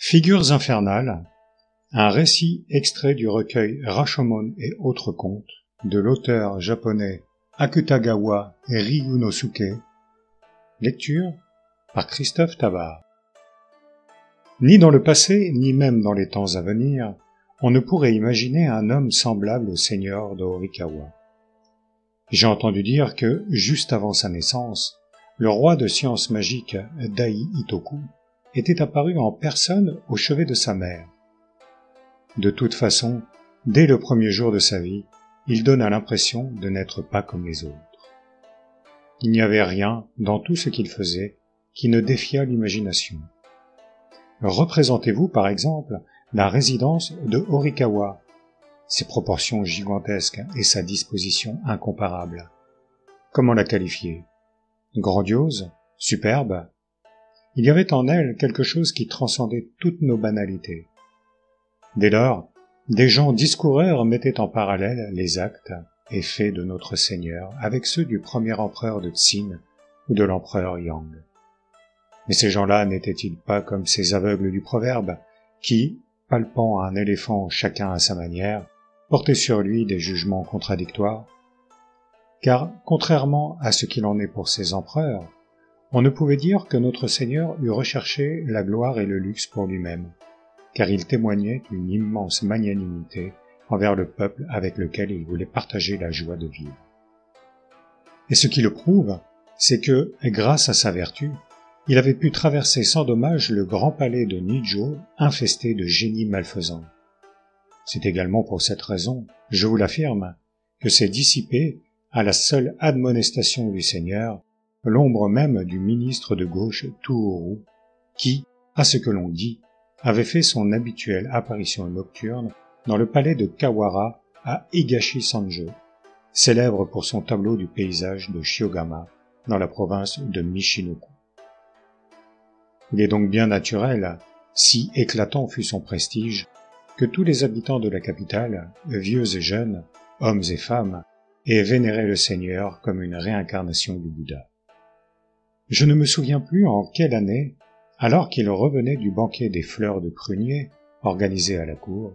Figures infernales, un récit extrait du recueil Rashomon et autres contes de l'auteur japonais Akutagawa Ryunosuke, lecture par Christophe Tabar. Ni dans le passé, ni même dans les temps à venir, on ne pourrait imaginer un homme semblable au seigneur de Horikawa. J'ai entendu dire que, juste avant sa naissance, le roi de sciences magiques Dai Itoku était apparu en personne au chevet de sa mère. De toute façon, dès le premier jour de sa vie, il donna l'impression de n'être pas comme les autres. Il n'y avait rien dans tout ce qu'il faisait qui ne défiât l'imagination. Représentez-vous par exemple la résidence de Horikawa, ses proportions gigantesques et sa disposition incomparable. Comment la qualifier? Grandiose? Superbe? Il y avait en elle quelque chose qui transcendait toutes nos banalités. Dès lors, des gens discoureurs mettaient en parallèle les actes et faits de notre Seigneur avec ceux du premier empereur de Tsin ou de l'empereur Yang. Mais ces gens-là n'étaient-ils pas comme ces aveugles du proverbe qui, palpant un éléphant chacun à sa manière, portaient sur lui des jugements contradictoires? Car, contrairement à ce qu'il en est pour ces empereurs, on ne pouvait dire que notre Seigneur eût recherché la gloire et le luxe pour lui-même, car il témoignait une immense magnanimité envers le peuple avec lequel il voulait partager la joie de vivre. Et ce qui le prouve, c'est que, grâce à sa vertu, il avait pu traverser sans dommage le grand palais de Nijo infesté de génies malfaisants. C'est également pour cette raison, je vous l'affirme, que s'est dissipé, à la seule admonestation du Seigneur, l'ombre même du ministre de gauche Tohru, qui, à ce que l'on dit, avait fait son habituelle apparition nocturne dans le palais de Kawara à Higashi-Sanjo, célèbre pour son tableau du paysage de Shiogama, dans la province de Michinoku. Il est donc bien naturel, si éclatant fut son prestige, que tous les habitants de la capitale, vieux et jeunes, hommes et femmes, aient vénéré le Seigneur comme une réincarnation du Bouddha. Je ne me souviens plus en quelle année, alors qu'il revenait du banquet des fleurs de prunier, organisé à la cour,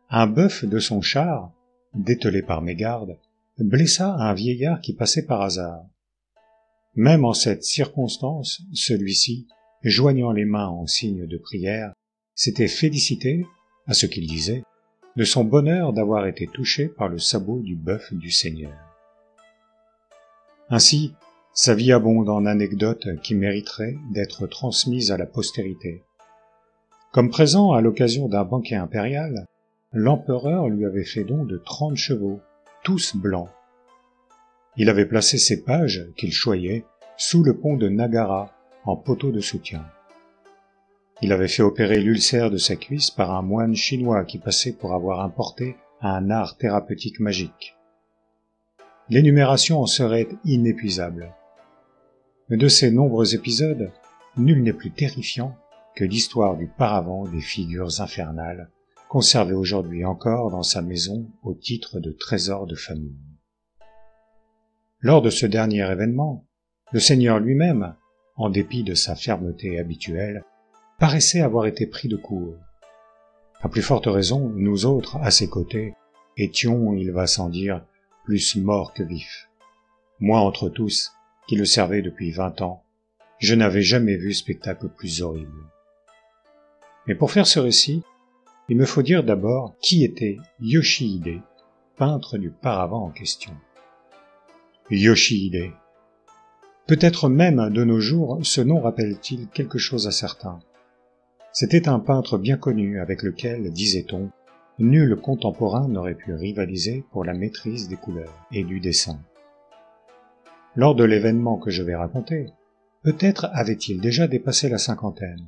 un bœuf de son char, dételé par mégarde, blessa un vieillard qui passait par hasard. Même en cette circonstance, celui-ci, joignant les mains en signe de prière, s'était félicité, à ce qu'il disait, de son bonheur d'avoir été touché par le sabot du bœuf du Seigneur. Ainsi, sa vie abonde en anecdotes qui mériteraient d'être transmises à la postérité. Comme présent à l'occasion d'un banquet impérial, l'empereur lui avait fait don de 30 chevaux, tous blancs. Il avait placé ses pages, qu'il choyait, sous le pont de Nagara, en poteau de soutien. Il avait fait opérer l'ulcère de sa cuisse par un moine chinois qui passait pour avoir importé un art thérapeutique magique. L'énumération en serait inépuisable. Mais de ces nombreux épisodes, nul n'est plus terrifiant que l'histoire du paravent des figures infernales, conservée aujourd'hui encore dans sa maison au titre de trésor de famille. Lors de ce dernier événement, le Seigneur lui-même, en dépit de sa fermeté habituelle, paraissait avoir été pris de court. À plus forte raison, nous autres, à ses côtés, étions, il va sans dire, plus morts que vifs. Moi entre tous, qui le servais depuis 20 ans, je n'avais jamais vu spectacle plus horrible. Mais pour faire ce récit, il me faut dire d'abord qui était Yoshihide, peintre du paravent en question. Yoshihide. Peut-être même de nos jours, ce nom rappelle-t-il quelque chose à certains. C'était un peintre bien connu avec lequel, disait-on, nul contemporain n'aurait pu rivaliser pour la maîtrise des couleurs et du dessin. Lors de l'événement que je vais raconter, peut-être avait-il déjà dépassé la cinquantaine.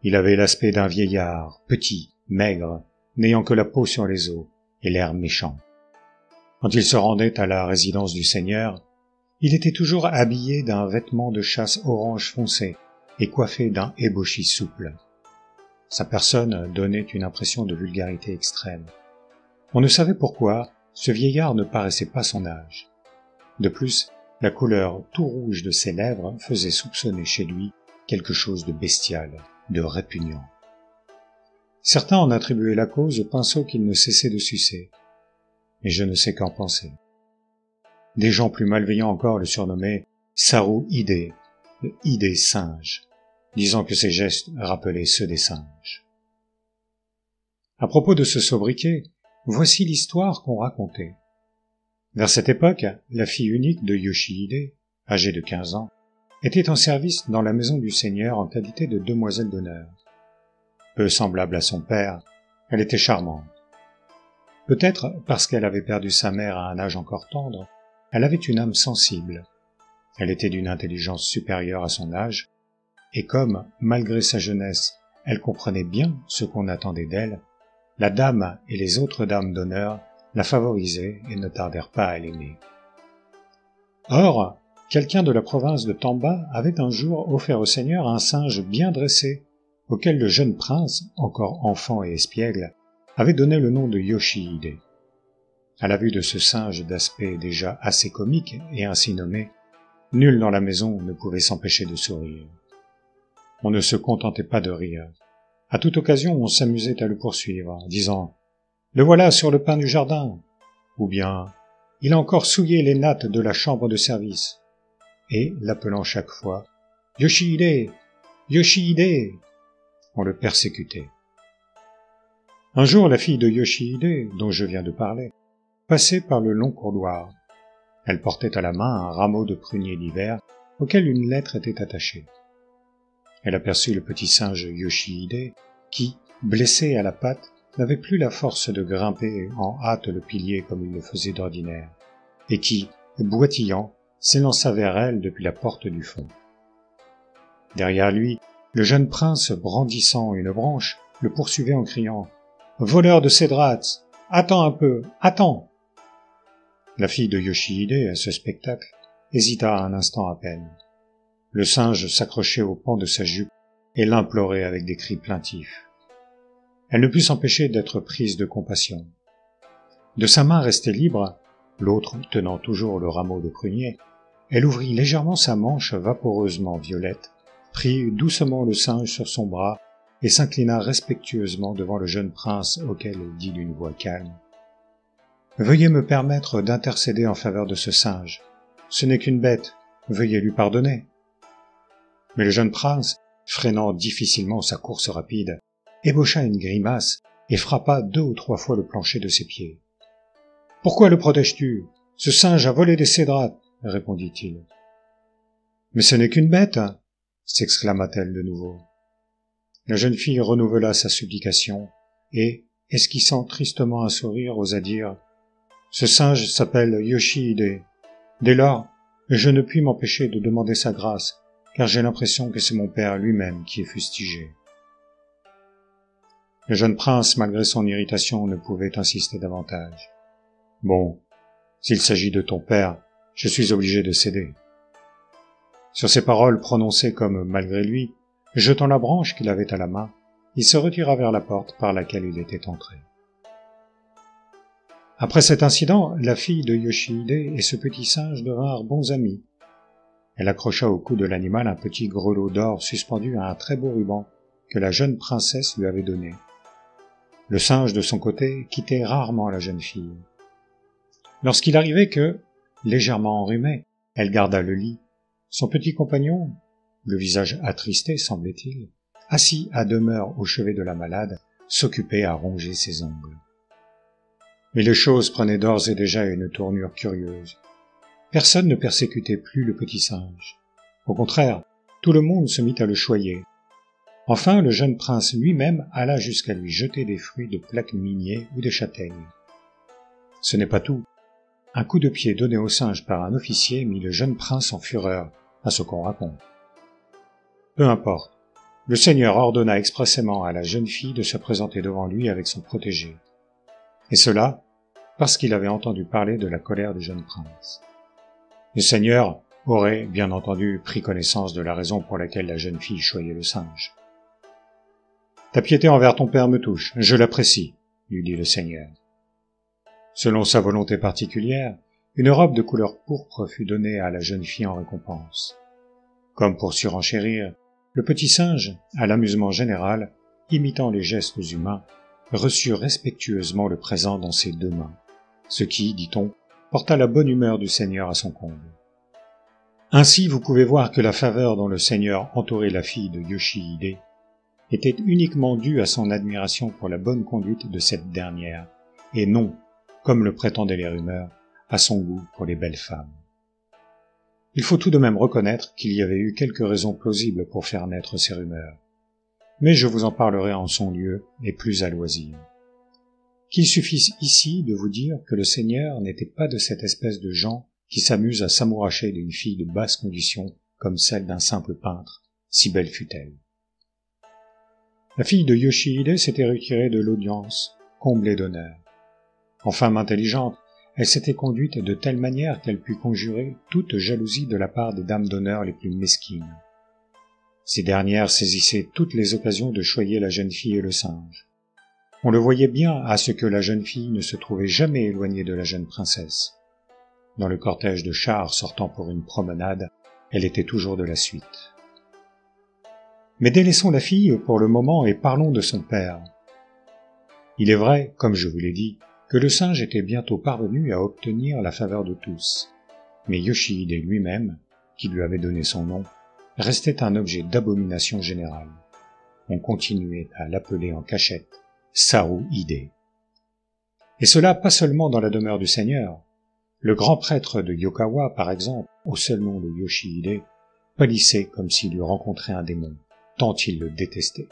Il avait l'aspect d'un vieillard, petit, maigre, n'ayant que la peau sur les os et l'air méchant. Quand il se rendait à la résidence du Seigneur, il était toujours habillé d'un vêtement de chasse orange foncé et coiffé d'un ébauchi souple. Sa personne donnait une impression de vulgarité extrême. On ne savait pourquoi ce vieillard ne paraissait pas son âge. De plus, la couleur tout rouge de ses lèvres faisait soupçonner chez lui quelque chose de bestial, de répugnant. Certains en attribuaient la cause au pinceau qu'il ne cessait de sucer. Mais je ne sais qu'en penser. Des gens plus malveillants encore le surnommaient Saru Ide, le Ide singe, disant que ses gestes rappelaient ceux des singes. À propos de ce sobriquet, voici l'histoire qu'on racontait. Vers cette époque, la fille unique de Yoshihide, âgée de 15 ans, était en service dans la maison du seigneur en qualité de demoiselle d'honneur. Peu semblable à son père, elle était charmante. Peut-être parce qu'elle avait perdu sa mère à un âge encore tendre, elle avait une âme sensible. Elle était d'une intelligence supérieure à son âge, et comme, malgré sa jeunesse, elle comprenait bien ce qu'on attendait d'elle, la dame et les autres dames d'honneur la favorisaient et ne tardèrent pas à l'aimer. Or, quelqu'un de la province de Tamba avait un jour offert au seigneur un singe bien dressé, auquel le jeune prince, encore enfant et espiègle, avait donné le nom de Yoshihide. À la vue de ce singe d'aspect déjà assez comique et ainsi nommé, nul dans la maison ne pouvait s'empêcher de sourire. On ne se contentait pas de rire. À toute occasion, on s'amusait à le poursuivre, disant « Le voilà sur le pain du jardin !» ou bien « Il a encore souillé les nattes de la chambre de service !» et l'appelant chaque fois « Yoshihide ! Yoshihide !» On le persécutait. Un jour, la fille de Yoshihide, dont je viens de parler, passait par le long couloir. Elle portait à la main un rameau de prunier d'hiver auquel une lettre était attachée. Elle aperçut le petit singe Yoshihide qui, blessé à la patte, n'avait plus la force de grimper en hâte le pilier comme il le faisait d'ordinaire, et qui, boitillant, s'élança vers elle depuis la porte du fond. Derrière lui, le jeune prince, brandissant une branche, le poursuivait en criant « Voleur de cédrates, attends un peu, attends !» La fille de Yoshihide, à ce spectacle, hésita un instant à peine. Le singe s'accrochait au pan de sa jupe et l'implorait avec des cris plaintifs. Elle ne put s'empêcher d'être prise de compassion. De sa main restée libre, l'autre tenant toujours le rameau de prunier, elle ouvrit légèrement sa manche vaporeusement violette, prit doucement le singe sur son bras et s'inclina respectueusement devant le jeune prince auquel elle dit d'une voix calme « Veuillez me permettre d'intercéder en faveur de ce singe. Ce n'est qu'une bête, veuillez lui pardonner. » Mais le jeune prince, freinant difficilement sa course rapide, ébaucha une grimace et frappa 2 ou 3 fois le plancher de ses pieds. « Pourquoi le protèges-tu? Ce singe a volé des cédrates, » répondit-il. « Mais ce n'est qu'une bête, » s'exclama-t-elle de nouveau. La jeune fille renouvela sa supplication et, esquissant tristement un sourire, osa dire « Ce singe s'appelle Yoshihide. Dès lors, je ne puis m'empêcher de demander sa grâce, car j'ai l'impression que c'est mon père lui-même qui est fustigé. » Le jeune prince, malgré son irritation, ne pouvait insister davantage. « Bon, s'il s'agit de ton père, je suis obligé de céder. » Sur ces paroles prononcées comme malgré lui, jetant la branche qu'il avait à la main, il se retira vers la porte par laquelle il était entré. Après cet incident, la fille de Yoshihide et ce petit singe devinrent bons amis. Elle accrocha au cou de l'animal un petit grelot d'or suspendu à un très beau ruban que la jeune princesse lui avait donné. Le singe, de son côté, quittait rarement la jeune fille. Lorsqu'il arrivait que, légèrement enrhumée, elle garda le lit, son petit compagnon, le visage attristé semblait-il, assis à demeure au chevet de la malade, s'occupait à ronger ses ongles. Mais les choses prenaient d'ores et déjà une tournure curieuse. Personne ne persécutait plus le petit singe. Au contraire, tout le monde se mit à le choyer. Enfin, le jeune prince lui-même alla jusqu'à lui jeter des fruits de plaques miniers ou des châtaignes. Ce n'est pas tout. Un coup de pied donné au singe par un officier mit le jeune prince en fureur, à ce qu'on raconte. Peu importe. Le seigneur ordonna expressément à la jeune fille de se présenter devant lui avec son protégé. Et cela, parce qu'il avait entendu parler de la colère du jeune prince. Le seigneur aurait, bien entendu, pris connaissance de la raison pour laquelle la jeune fille choyait le singe. « Ta piété envers ton père me touche, je l'apprécie, » lui dit le seigneur. Selon sa volonté particulière, une robe de couleur pourpre fut donnée à la jeune fille en récompense. Comme pour surenchérir, le petit singe, à l'amusement général, imitant les gestes humains, reçut respectueusement le présent dans ses 2 mains, ce qui, dit-on, porta la bonne humeur du seigneur à son comble. Ainsi vous pouvez voir que la faveur dont le seigneur entourait la fille de Yoshihide était uniquement due à son admiration pour la bonne conduite de cette dernière, et non, comme le prétendaient les rumeurs, à son goût pour les belles femmes. Il faut tout de même reconnaître qu'il y avait eu quelques raisons plausibles pour faire naître ces rumeurs, mais je vous en parlerai en son lieu et plus à loisir. Qu'il suffise ici de vous dire que le seigneur n'était pas de cette espèce de gens qui s'amusent à s'amouracher d'une fille de basse condition comme celle d'un simple peintre, si belle fût-elle. La fille de Yoshihide s'était retirée de l'audience, comblée d'honneur. En femme intelligente, elle s'était conduite de telle manière qu'elle put conjurer toute jalousie de la part des dames d'honneur les plus mesquines. Ces dernières saisissaient toutes les occasions de choyer la jeune fille et le singe. On le voyait bien à ce que la jeune fille ne se trouvait jamais éloignée de la jeune princesse. Dans le cortège de chars sortant pour une promenade, elle était toujours de la suite. Mais délaissons la fille pour le moment et parlons de son père. Il est vrai, comme je vous l'ai dit, que le singe était bientôt parvenu à obtenir la faveur de tous, mais Yoshihide lui-même, qui lui avait donné son nom, restait un objet d'abomination générale. On continuait à l'appeler en cachette Saruhide. Et cela pas seulement dans la demeure du seigneur. Le grand prêtre de Yokawa, par exemple, au seul nom de Yoshihide, pâlissait comme s'il eût rencontré un démon, tant il le détestait.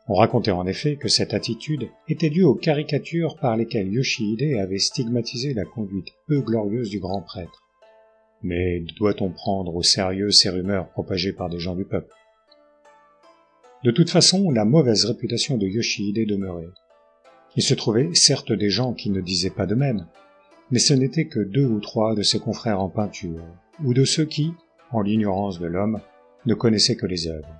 On racontait en effet que cette attitude était due aux caricatures par lesquelles Yoshihide avait stigmatisé la conduite peu glorieuse du grand prêtre. Mais doit-on prendre au sérieux ces rumeurs propagées par des gens du peuple? De toute façon, la mauvaise réputation de Yoshihide demeurait. Il se trouvait certes des gens qui ne disaient pas de même, mais ce n'étaient que 2 ou 3 de ses confrères en peinture, ou de ceux qui, en l'ignorance de l'homme, ne connaissaient que les œuvres.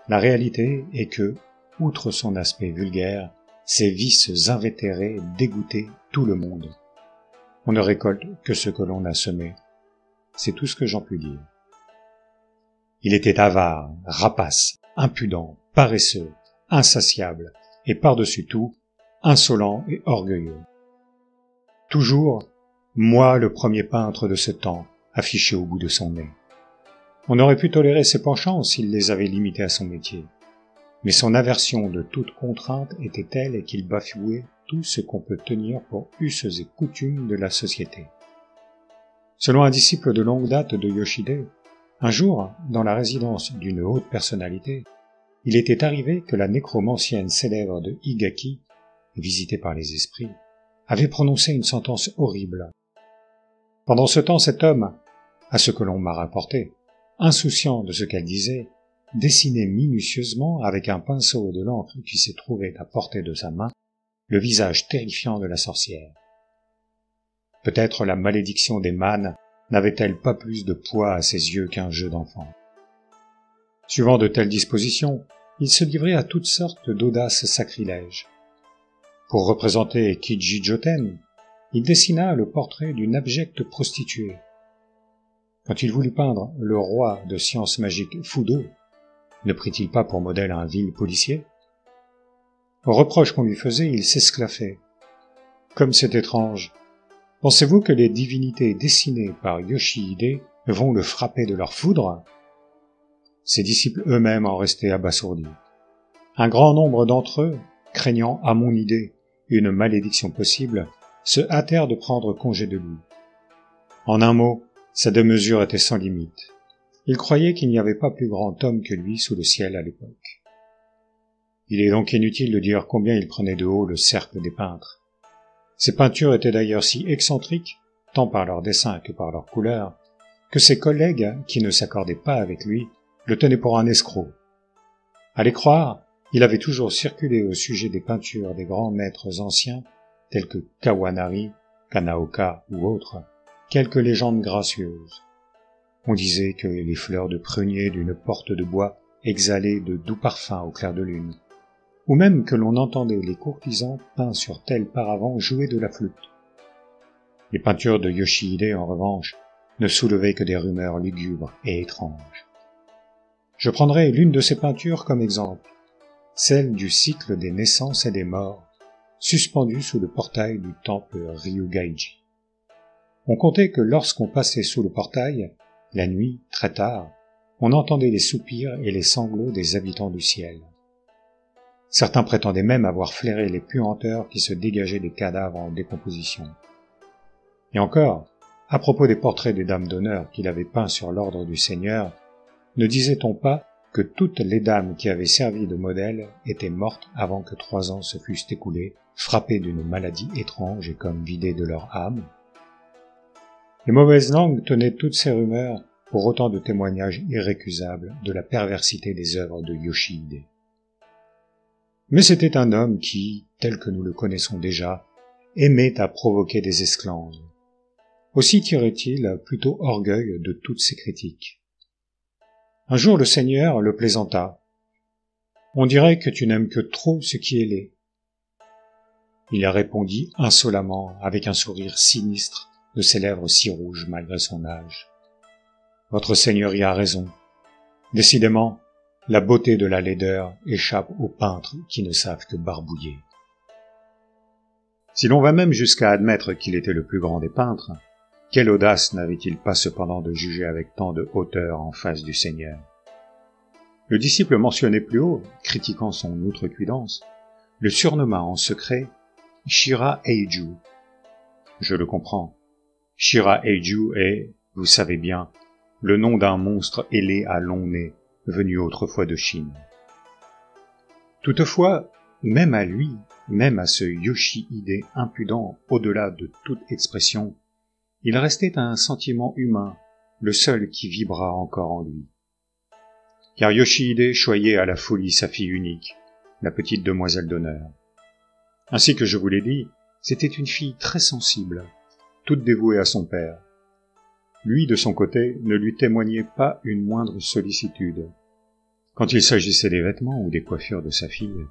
La réalité est que, outre son aspect vulgaire, ses vices invétérés dégoûtaient tout le monde. On ne récolte que ce que l'on a semé. C'est tout ce que j'en puis dire. Il était avare, rapace, impudent, paresseux, insatiable, et par-dessus tout, insolent et orgueilleux. Toujours, moi le premier peintre de ce temps, affiché au bout de son nez. On aurait pu tolérer ses penchants s'il les avait limités à son métier. Mais son aversion de toute contrainte était telle qu'il bafouait tout ce qu'on peut tenir pour us et coutumes de la société. Selon un disciple de longue date de Yoshihide, un jour, dans la résidence d'une haute personnalité, il était arrivé que la nécromancienne célèbre de Higaki, visitée par les esprits, avait prononcé une sentence horrible. Pendant ce temps, cet homme, à ce que l'on m'a rapporté, insouciant de ce qu'elle disait, dessinait minutieusement avec un pinceau et de l'encre qui se trouvait à portée de sa main le visage terrifiant de la sorcière. Peut-être la malédiction des mânes n'avait-elle pas plus de poids à ses yeux qu'un jeu d'enfant. Suivant de telles dispositions, il se livrait à toutes sortes d'audaces sacrilèges. Pour représenter Kijijoten, il dessina le portrait d'une abjecte prostituée. Quand il voulut peindre le roi de science magique Fudo, ne prit-il pas pour modèle un vil policier? Aux reproches qu'on lui faisait, il s'esclaffait. Comme c'est étrange. Pensez-vous que les divinités dessinées par Yoshihide vont le frapper de leur foudre? Ses disciples eux-mêmes en restaient abasourdis. Un grand nombre d'entre eux, craignant, à mon idée, une malédiction possible, se hâtèrent de prendre congé de lui. En un mot, sa démesure était sans limite. Il croyait qu'il n'y avait pas plus grand homme que lui sous le ciel à l'époque. Il est donc inutile de dire combien il prenait de haut le cercle des peintres. Ses peintures étaient d'ailleurs si excentriques, tant par leurs dessins que par leurs couleurs, que ses collègues, qui ne s'accordaient pas avec lui, le tenaient pour un escroc. À les croire, il avait toujours circulé au sujet des peintures des grands maîtres anciens, tels que Kawanari, Kanaoka ou autres, quelques légendes gracieuses. On disait que les fleurs de prunier d'une porte de bois exhalaient de doux parfums au clair de lune, ou même que l'on entendait les courtisans peints sur tel paravent jouer de la flûte. Les peintures de Yoshihide, en revanche, ne soulevaient que des rumeurs lugubres et étranges. Je prendrai l'une de ces peintures comme exemple. celle du cycle des naissances et des morts, suspendue sous le portail du temple Ryugaiji. On comptait que lorsqu'on passait sous le portail, la nuit, très tard, on entendait les soupirs et les sanglots des habitants du ciel. Certains prétendaient même avoir flairé les puanteurs qui se dégageaient des cadavres en décomposition. Et encore, à propos des portraits des dames d'honneur qu'il avait peints sur l'ordre du Seigneur, ne disait-on pas que toutes les dames qui avaient servi de modèle étaient mortes avant que 3 ans se fussent écoulés, frappées d'une maladie étrange et comme vidées de leur âme? Les mauvaises langues tenaient toutes ces rumeurs pour autant de témoignages irrécusables de la perversité des œuvres de Yoshihide. Mais c'était un homme qui, tel que nous le connaissons déjà, aimait à provoquer des esclandres. Aussi tirait-il plutôt orgueil de toutes ses critiques. Un jour le Seigneur le plaisanta. « On dirait que tu n'aimes que trop ce qui est laid. » Il répondit insolemment, avec un sourire sinistre, de ses lèvres si rouges malgré son âge. « Votre Seigneurie a raison. Décidément, la beauté de la laideur échappe aux peintres qui ne savent que barbouiller. » Si l'on va même jusqu'à admettre qu'il était le plus grand des peintres, quelle audace n'avait-il pas cependant de juger avec tant de hauteur en face du Seigneur? Le disciple mentionné plus haut, critiquant son outrecuidance, le surnomma en secret Shira Eiju. Je le comprends. Shira Eiju est, vous savez bien, le nom d'un monstre ailé à long nez, venu autrefois de Chine. Toutefois, même à lui, même à ce Yoshihide impudent au-delà de toute expression, il restait un sentiment humain, le seul qui vibra encore en lui. Car Yoshihide choyait à la folie sa fille unique, la petite demoiselle d'honneur. Ainsi que je vous l'ai dit, c'était une fille très sensible, toute dévouée à son père. Lui, de son côté, ne lui témoignait pas une moindre sollicitude. Quand il s'agissait des vêtements ou des coiffures de sa fille,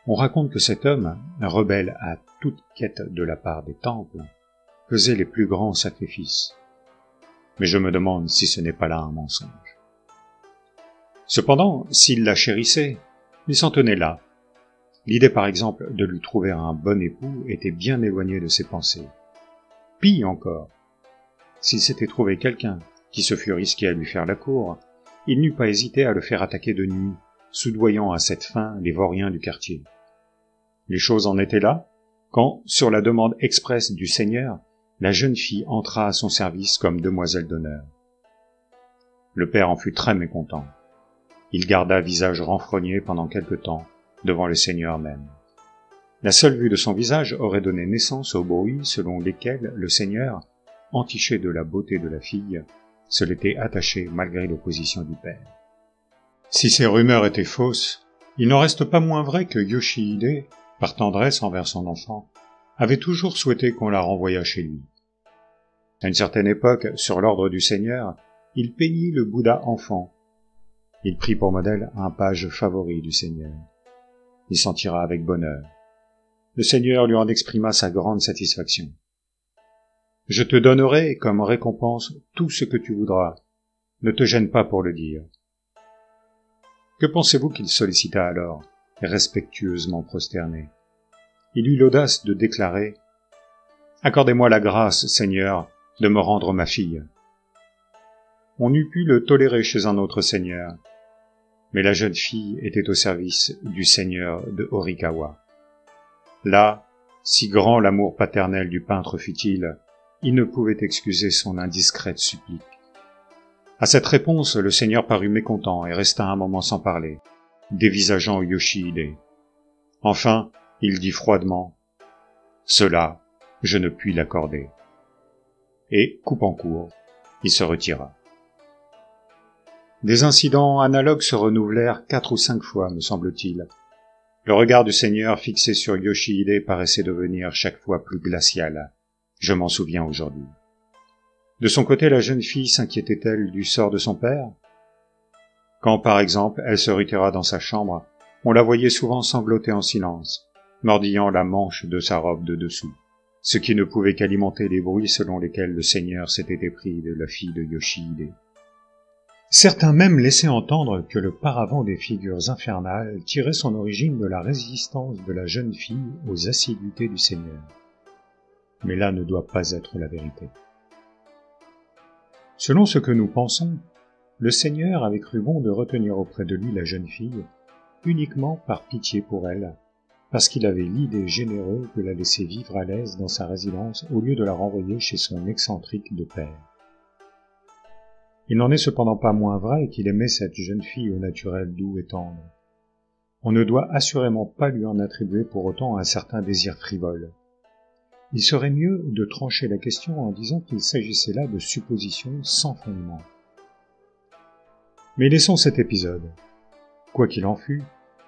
on raconte que cet homme, rebelle à toute quête de la part des temples, faisait les plus grands sacrifices. Mais je me demande si ce n'est pas là un mensonge. Cependant, s'il la chérissait, il s'en tenait là. L'idée, par exemple, de lui trouver un bon époux était bien éloignée de ses pensées. Pis encore, s'il s'était trouvé quelqu'un qui se fût risqué à lui faire la cour, il n'eût pas hésité à le faire attaquer de nuit, soudoyant à cette fin les vauriens du quartier. Les choses en étaient là, quand, sur la demande expresse du Seigneur, la jeune fille entra à son service comme demoiselle d'honneur. Le père en fut très mécontent. Il garda visage renfrogné pendant quelque temps, devant le Seigneur même. La seule vue de son visage aurait donné naissance aux bruits selon lesquels le Seigneur, entiché de la beauté de la fille, se l'était attaché malgré l'opposition du père. Si ces rumeurs étaient fausses, il n'en reste pas moins vrai que Yoshihide, par tendresse envers son enfant, avait toujours souhaité qu'on la renvoyât chez lui. À une certaine époque, sur l'ordre du Seigneur, il peignit le Bouddha enfant. Il prit pour modèle un page favori du Seigneur. Il s'en tira avec bonheur. Le Seigneur lui en exprima sa grande satisfaction. « Je te donnerai comme récompense tout ce que tu voudras. Ne te gêne pas pour le dire. » Que pensez-vous qu'il sollicita alors, respectueusement prosterné? Il eut l'audace de déclarer « Accordez-moi la grâce, Seigneur, de me rendre ma fille. » On eût pu le tolérer chez un autre seigneur, mais la jeune fille était au service du seigneur de Horikawa. Là, si grand l'amour paternel du peintre fut-il, il ne pouvait excuser son indiscrète supplique. À cette réponse, le seigneur parut mécontent et resta un moment sans parler, dévisageant Yoshihide. Enfin, il dit froidement « Cela, je ne puis l'accorder. » Et, coupant court, il se retira. Des incidents analogues se renouvelèrent 4 ou 5 fois, me semble-t-il. Le regard du Seigneur fixé sur Yoshihide paraissait devenir chaque fois plus glacial. Je m'en souviens aujourd'hui. De son côté, la jeune fille s'inquiétait-elle du sort de son père? Quand, par exemple, elle se retira dans sa chambre, on la voyait souvent sangloter en silence, mordillant la manche de sa robe de dessous, ce qui ne pouvait qu'alimenter les bruits selon lesquels le Seigneur s'était épris de la fille de Yoshihide. Certains même laissaient entendre que le paravent des figures infernales tirait son origine de la résistance de la jeune fille aux assiduités du Seigneur. Mais là ne doit pas être la vérité. Selon ce que nous pensons, le Seigneur avait cru bon de retenir auprès de lui la jeune fille, uniquement par pitié pour elle, parce qu'il avait l'idée généreuse de la laisser vivre à l'aise dans sa résidence au lieu de la renvoyer chez son excentrique de père. Il n'en est cependant pas moins vrai qu'il aimait cette jeune fille au naturel doux et tendre. On ne doit assurément pas lui en attribuer pour autant un certain désir frivole. Il serait mieux de trancher la question en disant qu'il s'agissait là de suppositions sans fondement. Mais laissons cet épisode. Quoi qu'il en fût,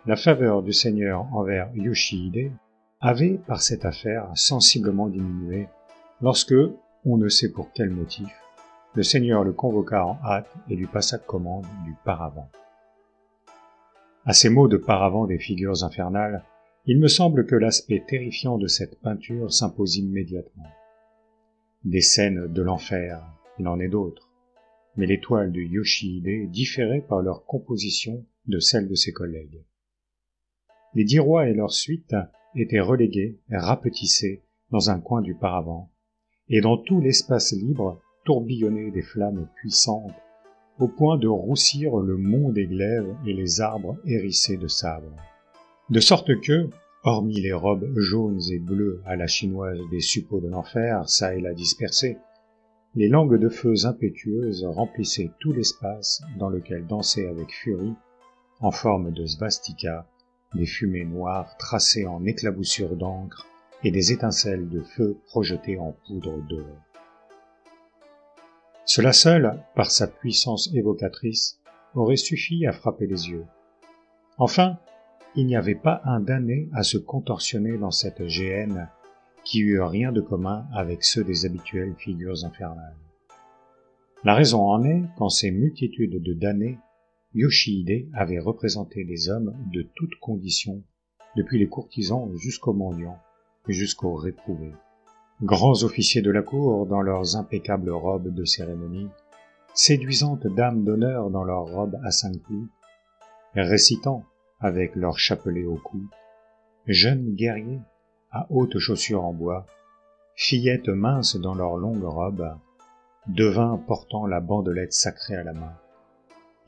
la faveur du Seigneur envers Yoshihide avait, par cette affaire, sensiblement diminué lorsque, on ne sait pour quel motif, le Seigneur le convoqua en hâte et lui passa commande du paravent. À ces mots de paravent des figures infernales, il me semble que l'aspect terrifiant de cette peinture s'impose immédiatement. Des scènes de l'enfer, il en est d'autres, mais les toiles de Yoshihide différaient par leur composition de celles de ses collègues. Les 10 rois et leurs suites étaient relégués, rapetissés dans un coin du paravent, et dans tout l'espace libre tourbillonnaient des flammes puissantes, au point de roussir le mont des glaives et les arbres hérissés de sabre. De sorte que, hormis les robes jaunes et bleues à la chinoise des suppôts de l'enfer, çà et là dispersées, les langues de feux impétueuses remplissaient tout l'espace dans lequel dansaient avec furie, en forme de svastika, des fumées noires tracées en éclaboussures d'encre et des étincelles de feu projetées en poudre dorée. Cela seul, par sa puissance évocatrice, aurait suffi à frapper les yeux. Enfin, il n'y avait pas un damné à se contorsionner dans cette géhenne qui eût rien de commun avec ceux des habituelles figures infernales. La raison en est qu'en ces multitudes de damnés, Yoshihide avait représenté les hommes de toutes conditions, depuis les courtisans jusqu'aux mendiants et jusqu'aux réprouvés. Grands officiers de la cour dans leurs impeccables robes de cérémonie, séduisantes dames d'honneur dans leurs robes à 5 plis, récitant avec leurs chapelets au cou, jeunes guerriers à hautes chaussures en bois, fillettes minces dans leurs longues robes, devins portant la bandelette sacrée à la main.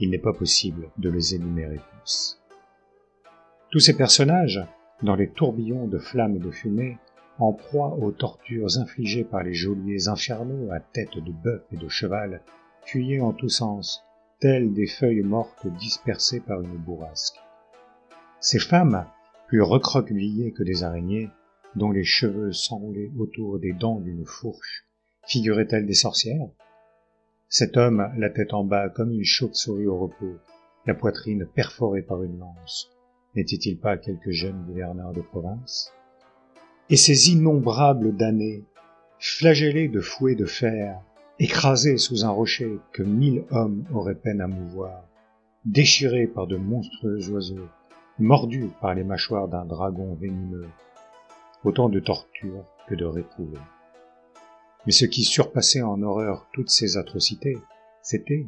Il n'est pas possible de les énumérer tous. Tous ces personnages, dans les tourbillons de flammes et de fumée, en proie aux tortures infligées par les geôliers infernaux à tête de bœuf et de cheval, fuyaient en tous sens, telles des feuilles mortes dispersées par une bourrasque. Ces femmes, plus recroquevillées que des araignées, dont les cheveux s'enroulaient autour des dents d'une fourche, figuraient-elles des sorcières? Cet homme, la tête en bas comme une chauve-souris au repos, la poitrine perforée par une lance, n'était-il pas quelque jeune gouverneur de province? Et ces innombrables damnés, flagellés de fouets de fer, écrasés sous un rocher que 1000 hommes auraient peine à mouvoir, déchirés par de monstrueux oiseaux, mordus par les mâchoires d'un dragon venimeux, autant de tortures que de réprouvés. Mais ce qui surpassait en horreur toutes ces atrocités, c'était,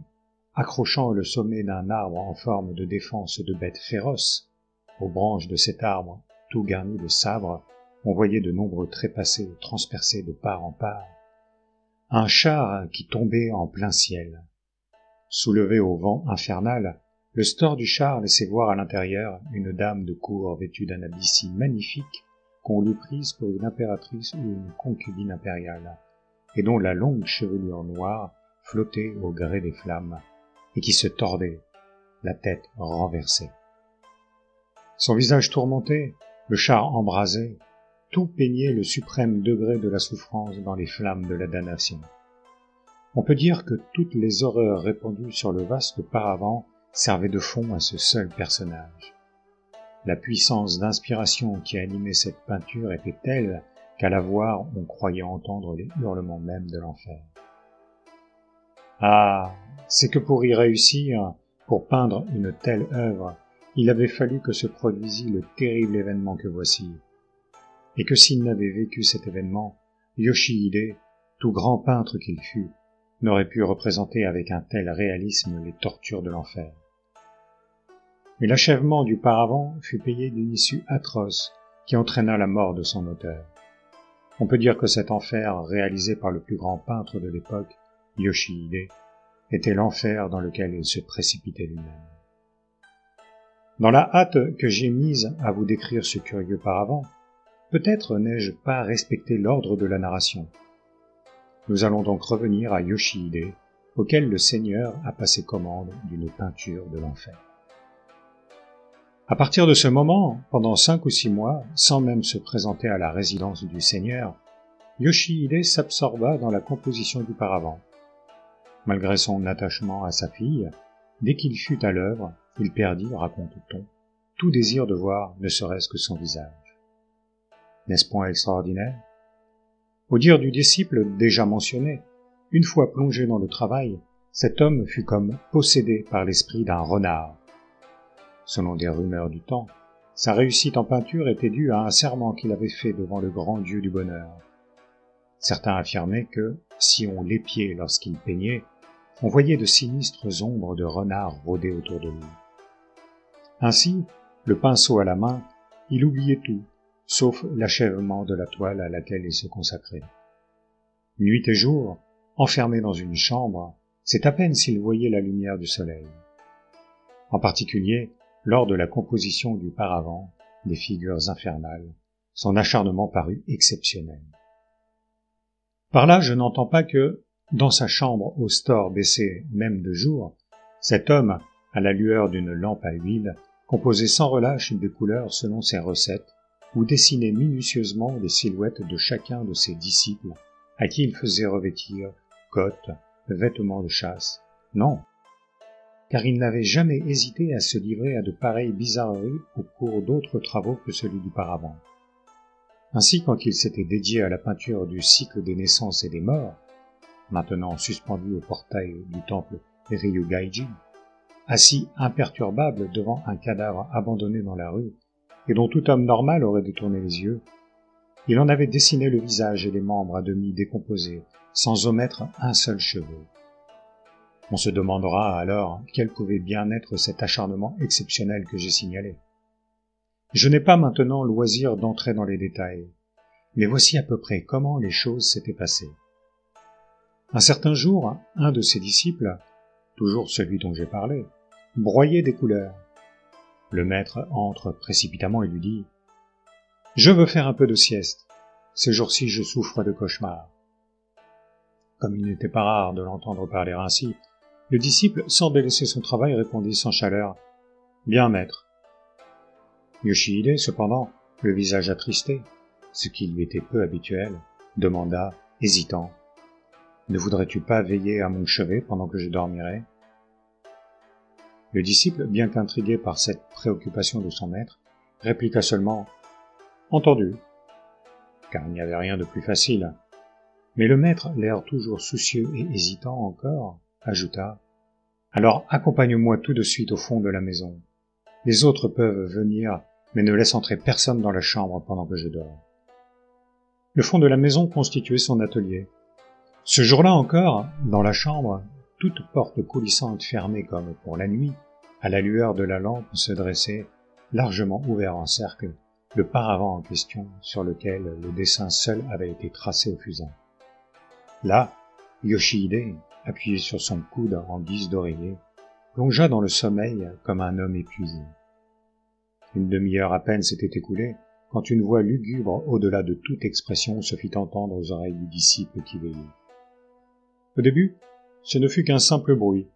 accrochant le sommet d'un arbre en forme de défense de bêtes féroces, aux branches de cet arbre, tout garni de sabres, on voyait de nombreux trépassés transpercés de part en part, un char qui tombait en plein ciel. Soulevé au vent infernal, le store du char laissait voir à l'intérieur une dame de cour vêtue d'un habit si magnifique qu'on l'eût prise pour une impératrice ou une concubine impériale, et dont la longue chevelure noire flottait au gré des flammes, et qui se tordait, la tête renversée. Son visage tourmenté, le char embrasé, tout peignait le suprême degré de la souffrance dans les flammes de la damnation. On peut dire que toutes les horreurs répandues sur le vaste paravent servaient de fond à ce seul personnage. La puissance d'inspiration qui animait cette peinture était telle qu'à la voir on croyait entendre les hurlements mêmes de l'enfer. Ah, c'est que pour y réussir, pour peindre une telle œuvre, il avait fallu que se produisît le terrible événement que voici, et que s'il n'avait vécu cet événement, Yoshihide, tout grand peintre qu'il fût, n'aurait pu représenter avec un tel réalisme les tortures de l'enfer. Mais l'achèvement du paravent fut payé d'une issue atroce qui entraîna la mort de son auteur. On peut dire que cet enfer, réalisé par le plus grand peintre de l'époque, Yoshihide, était l'enfer dans lequel il se précipitait lui-même. Dans la hâte que j'ai mise à vous décrire ce curieux paravent, peut-être n'ai-je pas respecté l'ordre de la narration. Nous allons donc revenir à Yoshihide, auquel le Seigneur a passé commande d'une peinture de l'enfer. À partir de ce moment, pendant 5 ou 6 mois, sans même se présenter à la résidence du Seigneur, Yoshihide s'absorba dans la composition du paravent. Malgré son attachement à sa fille, dès qu'il fut à l'œuvre, il perdit, raconte-t-on, tout désir de voir ne serait-ce que son visage. N'est-ce point extraordinaire? Au dire du disciple déjà mentionné, une fois plongé dans le travail, cet homme fut comme possédé par l'esprit d'un renard. Selon des rumeurs du temps, sa réussite en peinture était due à un serment qu'il avait fait devant le grand Dieu du bonheur. Certains affirmaient que, si on l'épiait lorsqu'il peignait, on voyait de sinistres ombres de renards rôder autour de lui. Ainsi, le pinceau à la main, il oubliait tout, sauf l'achèvement de la toile à laquelle il se consacrait. Nuit et jour, enfermé dans une chambre, c'est à peine s'il voyait la lumière du soleil. En particulier, lors de la composition du paravent, des figures infernales, son acharnement parut exceptionnel. Par là, je n'entends pas que, dans sa chambre au store baissé même de jour, cet homme, à la lueur d'une lampe à huile, composait sans relâche des couleurs selon ses recettes, ou dessinait minutieusement les silhouettes de chacun de ses disciples, à qui il faisait revêtir cottes, vêtements de chasse. Non, car il n'avait jamais hésité à se livrer à de pareilles bizarreries au cours d'autres travaux que celui du paravent. Ainsi, quand il s'était dédié à la peinture du cycle des naissances et des morts, maintenant suspendu au portail du temple Ryugaiji, assis imperturbable devant un cadavre abandonné dans la rue, et dont tout homme normal aurait détourné les yeux, il en avait dessiné le visage et les membres à demi décomposés, sans omettre un seul cheveu. On se demandera alors quel pouvait bien être cet acharnement exceptionnel que j'ai signalé. Je n'ai pas maintenant loisir d'entrer dans les détails, mais voici à peu près comment les choses s'étaient passées. Un certain jour, un de ses disciples, toujours celui dont j'ai parlé, broyait des couleurs. Le maître entre précipitamment et lui dit « Je veux faire un peu de sieste. Ces jours-ci, je souffre de cauchemars. » Comme il n'était pas rare de l'entendre parler ainsi, le disciple, sans délaisser son travail, répondit sans chaleur « Bien, maître. » Yoshihide, cependant, le visage attristé, ce qui lui était peu habituel, demanda, hésitant, « Ne voudrais-tu pas veiller à mon chevet pendant que je dormirais ?» Le disciple, bien qu'intrigué par cette préoccupation de son maître, répliqua seulement « Entendu », car il n'y avait rien de plus facile. Mais le maître, l'air toujours soucieux et hésitant encore, ajouta « Alors accompagne-moi tout de suite au fond de la maison. Les autres peuvent venir, mais ne laisse entrer personne dans la chambre pendant que je dors. » Le fond de la maison constituait son atelier. Ce jour-là encore, dans la chambre, toute porte coulissante fermée comme pour la nuit, à la lueur de la lampe se dressait, largement ouvert en cercle, le paravent en question sur lequel le dessin seul avait été tracé au fusain. Là, Yoshihide, appuyé sur son coude en guise d'oreiller, plongea dans le sommeil comme un homme épuisé. Une demi-heure à peine s'était écoulée quand une voix lugubre au-delà de toute expression se fit entendre aux oreilles du disciple qui veillait. Au début, ce ne fut qu'un simple bruit.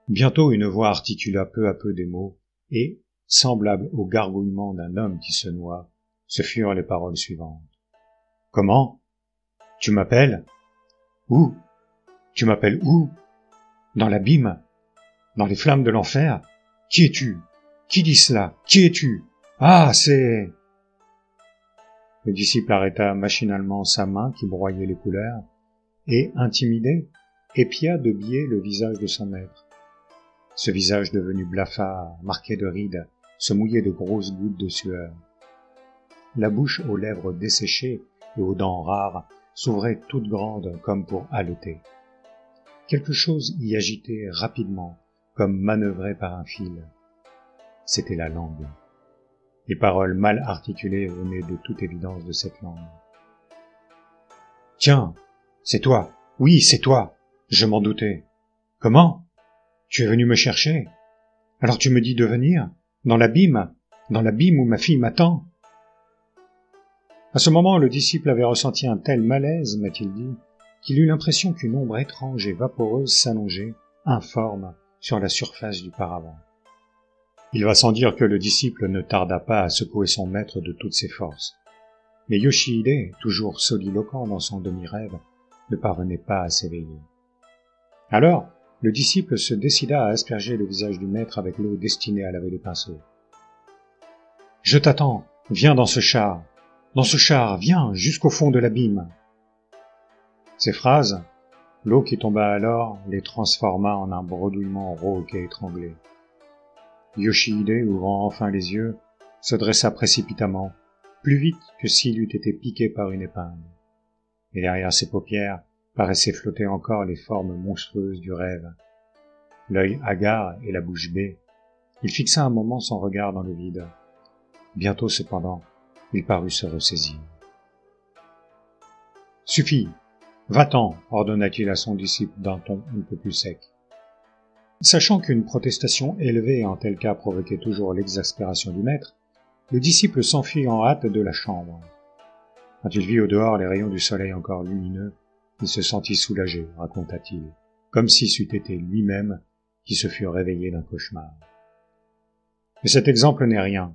Bientôt une voix articula peu à peu des mots, et, semblable au gargouillement d'un homme qui se noie, ce furent les paroles suivantes. « Comment ? Tu m'appelles ? Où ? Tu m'appelles où ? Dans l'abîme ? Dans les flammes de l'enfer ? Qui es-tu ? Qui dit cela ? Qui es-tu ? Ah, c'est... » Le disciple arrêta machinalement sa main qui broyait les couleurs, et, intimidé, épia de biais le visage de son maître. Ce visage devenu blafard, marqué de rides, se mouillait de grosses gouttes de sueur. La bouche aux lèvres desséchées et aux dents rares s'ouvrait toute grande comme pour haleter. Quelque chose y agitait rapidement, comme manœuvré par un fil. C'était la langue. Les paroles mal articulées venaient de toute évidence de cette langue. « Tiens, c'est toi. Oui, c'est toi. Je m'en doutais. Comment? Tu es venu me chercher? Alors tu me dis de venir? Dans l'abîme où ma fille m'attend ?» À ce moment, le disciple avait ressenti un tel malaise, m'a-t-il dit, qu'il eut l'impression qu'une ombre étrange et vaporeuse s'allongeait, informe, sur la surface du paravent. Il va sans dire que le disciple ne tarda pas à secouer son maître de toutes ses forces. Mais Yoshihide, toujours soliloquent dans son demi-rêve, ne parvenait pas à s'éveiller. Alors, le disciple se décida à asperger le visage du maître avec l'eau destinée à laver les pinceaux. « Je t'attends, viens dans ce char, viens jusqu'au fond de l'abîme. » Ces phrases, l'eau qui tomba alors les transforma en un bredouillement rauque et étranglé. Yoshihide, ouvrant enfin les yeux, se dressa précipitamment, plus vite que s'il eût été piqué par une épingle. Et derrière ses paupières paraissaient flotter encore les formes monstrueuses du rêve. L'œil hagard et la bouche bée, il fixa un moment son regard dans le vide. Bientôt, cependant, il parut se ressaisir. « Suffit, va-t'en, ordonna-t-il à son disciple d'un ton un peu plus sec. Sachant qu'une protestation élevée en tel cas provoquait toujours l'exaspération du maître, le disciple s'enfuit en hâte de la chambre. Quand il vit au dehors les rayons du soleil encore lumineux, il se sentit soulagé, raconta-t-il, comme si c'eût été lui-même qui se fût réveillé d'un cauchemar. Mais cet exemple n'est rien.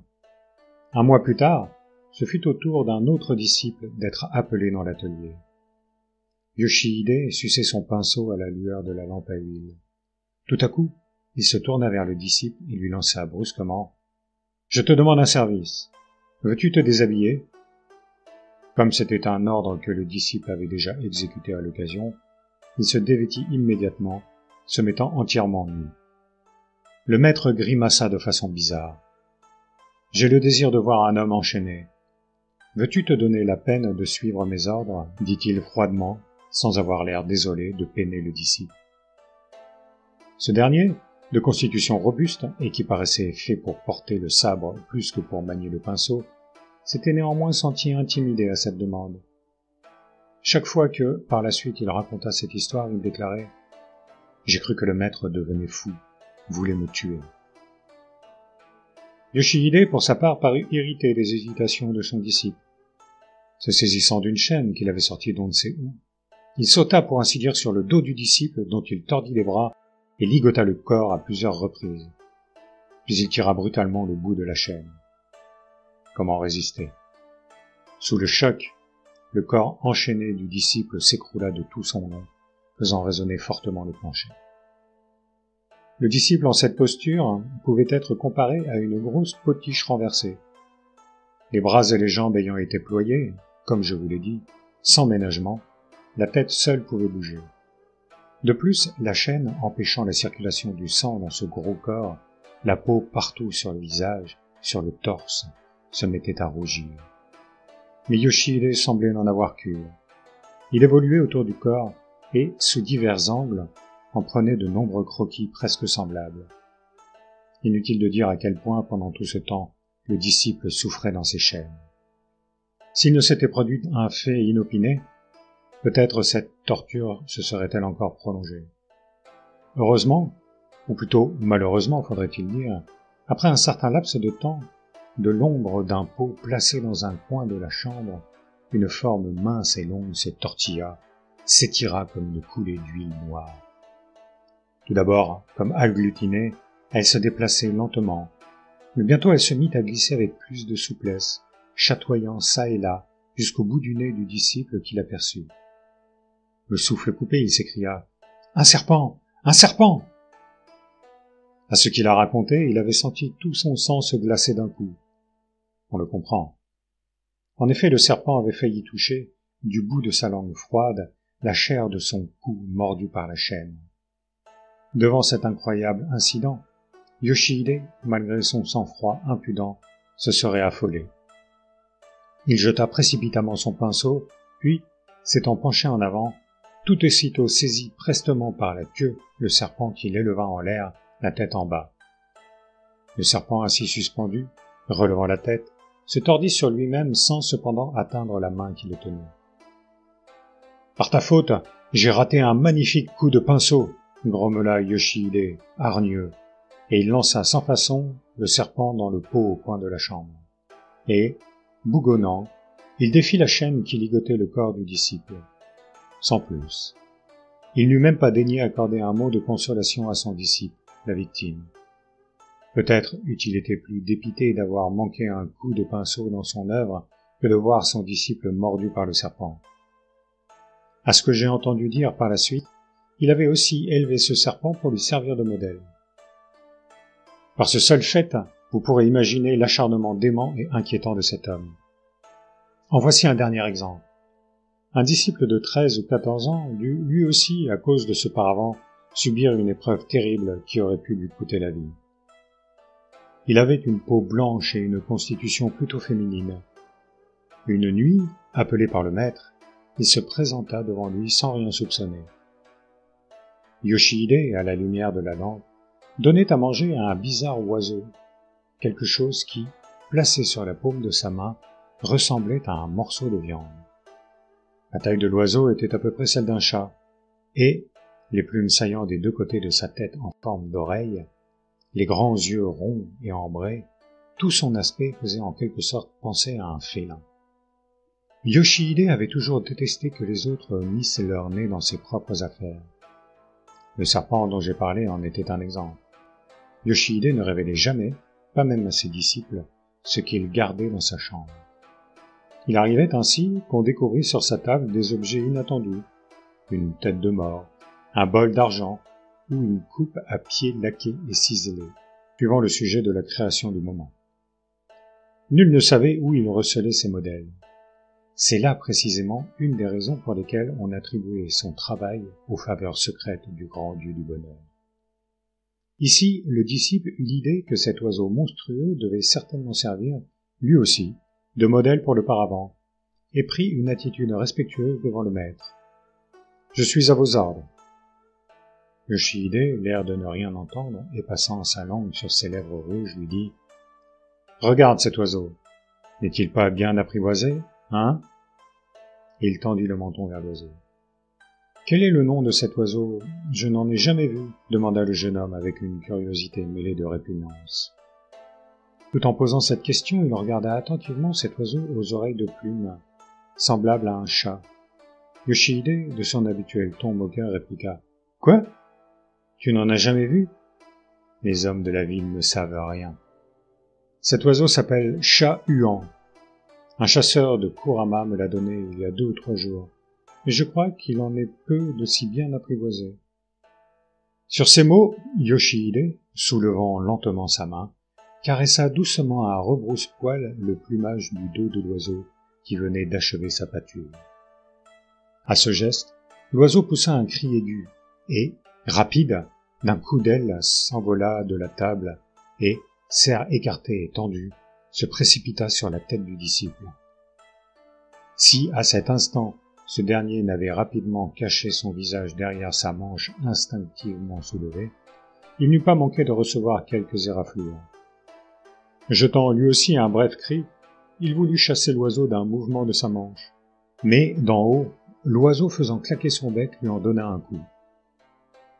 Un mois plus tard, ce fut au tour d'un autre disciple d'être appelé dans l'atelier. Yoshihide suçait son pinceau à la lueur de la lampe à huile. Tout à coup, il se tourna vers le disciple et lui lança brusquement « Je te demande un service. Veux-tu te déshabiller ?» Comme c'était un ordre que le disciple avait déjà exécuté à l'occasion, il se dévêtit immédiatement, se mettant entièrement nu. Le maître grimaça de façon bizarre. « J'ai le désir de voir un homme enchaîné. Veux-tu te donner la peine de suivre mes ordres ?» dit-il froidement, sans avoir l'air désolé de peiner le disciple. Ce dernier, de constitution robuste et qui paraissait fait pour porter le sabre plus que pour manier le pinceau, s'était néanmoins senti intimidé à cette demande. Chaque fois que, par la suite, il raconta cette histoire, il déclarait « J'ai cru que le maître devenait fou, voulait me tuer. » Yoshihide, pour sa part, parut irrité des hésitations de son disciple. Se saisissant d'une chaîne qu'il avait sortie d'on ne sait où, il sauta pour ainsi dire sur le dos du disciple dont il tordit les bras et ligota le corps à plusieurs reprises. Puis il tira brutalement le bout de la chaîne. Comment résister? Sous le choc, le corps enchaîné du disciple s'écroula de tout son long, faisant résonner fortement le plancher. Le disciple en cette posture pouvait être comparé à une grosse potiche renversée. Les bras et les jambes ayant été ployés, comme je vous l'ai dit, sans ménagement, la tête seule pouvait bouger. De plus, la chaîne empêchant la circulation du sang dans ce gros corps, la peau partout sur le visage, sur le torse, se mettait à rougir. Mais Yoshihide semblait n'en avoir cure. Il évoluait autour du corps et, sous divers angles, en prenait de nombreux croquis presque semblables. Inutile de dire à quel point, pendant tout ce temps, le disciple souffrait dans ses chaînes. S'il ne s'était produit un fait inopiné, peut-être cette torture se serait-elle encore prolongée. Heureusement, ou plutôt malheureusement faudrait-il dire, après un certain laps de temps, de l'ombre d'un pot placé dans un coin de la chambre, une forme mince et longue se tortilla, s'étira comme une coulée d'huile noire. Tout d'abord, comme agglutinée, elle se déplaçait lentement, mais bientôt elle se mit à glisser avec plus de souplesse, chatoyant çà et là, jusqu'au bout du nez du disciple qui l'aperçut. Le souffle coupé, il s'écria « Un serpent! Un serpent !» À ce qu'il a raconté, il avait senti tout son sang se glacer d'un coup. On le comprend. En effet, le serpent avait failli toucher, du bout de sa langue froide, la chair de son cou mordu par la chaîne. Devant cet incroyable incident, Yoshihide, malgré son sang-froid impudent, se serait affolé. Il jeta précipitamment son pinceau, puis, s'étant penché en avant, tout aussitôt saisi prestement par la queue le serpent qui l'éleva en l'air, la tête en bas. Le serpent ainsi suspendu, relevant la tête, se tordit sur lui-même sans cependant atteindre la main qui le tenait. « Par ta faute, j'ai raté un magnifique coup de pinceau !» grommela Yoshihide, hargneux, et il lança sans façon le serpent dans le pot au coin de la chambre. Et, bougonnant, il défit la chaîne qui ligotait le corps du disciple. Sans plus. Il n'eut même pas daigné accorder un mot de consolation à son disciple, la victime. Peut-être eût-il été plus dépité d'avoir manqué un coup de pinceau dans son œuvre que de voir son disciple mordu par le serpent. À ce que j'ai entendu dire par la suite, il avait aussi élevé ce serpent pour lui servir de modèle. Par ce seul fait, vous pourrez imaginer l'acharnement dément et inquiétant de cet homme. En voici un dernier exemple. Un disciple de 13 ou 14 ans dut, lui aussi, à cause de ce paravent, subir une épreuve terrible qui aurait pu lui coûter la vie. Il avait une peau blanche et une constitution plutôt féminine. Une nuit, appelé par le maître, il se présenta devant lui sans rien soupçonner. Yoshihide, à la lumière de la lampe, donnait à manger à un bizarre oiseau, quelque chose qui, placé sur la paume de sa main, ressemblait à un morceau de viande. La taille de l'oiseau était à peu près celle d'un chat, et, les plumes saillant des deux côtés de sa tête en forme d'oreille, les grands yeux ronds et ambrés, tout son aspect faisait en quelque sorte penser à un félin. Yoshihide avait toujours détesté que les autres missent leur nez dans ses propres affaires. Le serpent dont j'ai parlé en était un exemple. Yoshihide ne révélait jamais, pas même à ses disciples, ce qu'il gardait dans sa chambre. Il arrivait ainsi qu'on découvrit sur sa table des objets inattendus, une tête de mort, un bol d'argent ou une coupe à pied laquée et ciselée, suivant le sujet de la création du moment. Nul ne savait où il recelait ses modèles. C'est là précisément une des raisons pour lesquelles on attribuait son travail aux faveurs secrètes du grand dieu du bonheur. Ici, le disciple eut l'idée que cet oiseau monstrueux devait certainement servir, lui aussi, de modèle pour le paravent, et prit une attitude respectueuse devant le maître. « Je suis à vos ordres. » Yoshihide, l'air de ne rien entendre, et passant sa langue sur ses lèvres rouges, lui dit « Regarde cet oiseau. N'est-il pas bien apprivoisé, hein ?» Et il tendit le menton vers l'oiseau. « Quel est le nom de cet oiseau ? Je n'en ai jamais vu, » demanda le jeune homme avec une curiosité mêlée de répugnance. Tout en posant cette question, il regarda attentivement cet oiseau aux oreilles de plumes, semblable à un chat. Yoshihide, de son habituel ton moqueur, répliqua « Quoi ? Tu n'en as jamais vu ? Les hommes de la ville ne savent rien. Cet oiseau s'appelle Chat-Huant. Un chasseur de Kurama me l'a donné il y a 2 ou 3 jours, mais je crois qu'il en est peu de si bien apprivoisé. » Sur ces mots, Yoshihide, soulevant lentement sa main, caressa doucement à rebrousse-poil le plumage du dos de l'oiseau qui venait d'achever sa pâture. À ce geste, l'oiseau poussa un cri aigu et, rapide, d'un coup d'aile s'envola de la table et, serre écarté et tendu, se précipita sur la tête du disciple. Si, à cet instant, ce dernier n'avait rapidement caché son visage derrière sa manche instinctivement soulevée, il n'eût pas manqué de recevoir quelques érafluents. Jetant lui aussi un bref cri, il voulut chasser l'oiseau d'un mouvement de sa manche. Mais, d'en haut, l'oiseau faisant claquer son bec lui en donna un coup.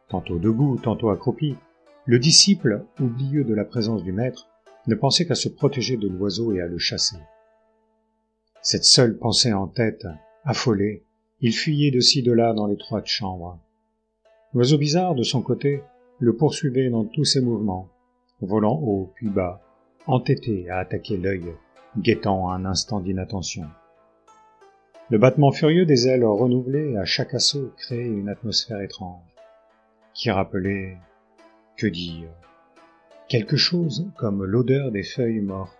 Tantôt debout, tantôt accroupi, le disciple, oublieux de la présence du maître, ne pensait qu'à se protéger de l'oiseau et à le chasser. Cette seule pensée en tête, affolé, il fuyait de ci de là dans l'étroite chambre. L'oiseau bizarre, de son côté, le poursuivait dans tous ses mouvements, volant haut puis bas, entêté à attaquer l'œil, guettant un instant d'inattention. Le battement furieux des ailes renouvelées à chaque assaut créait une atmosphère étrange, qui rappelait, que dire, quelque chose comme l'odeur des feuilles mortes,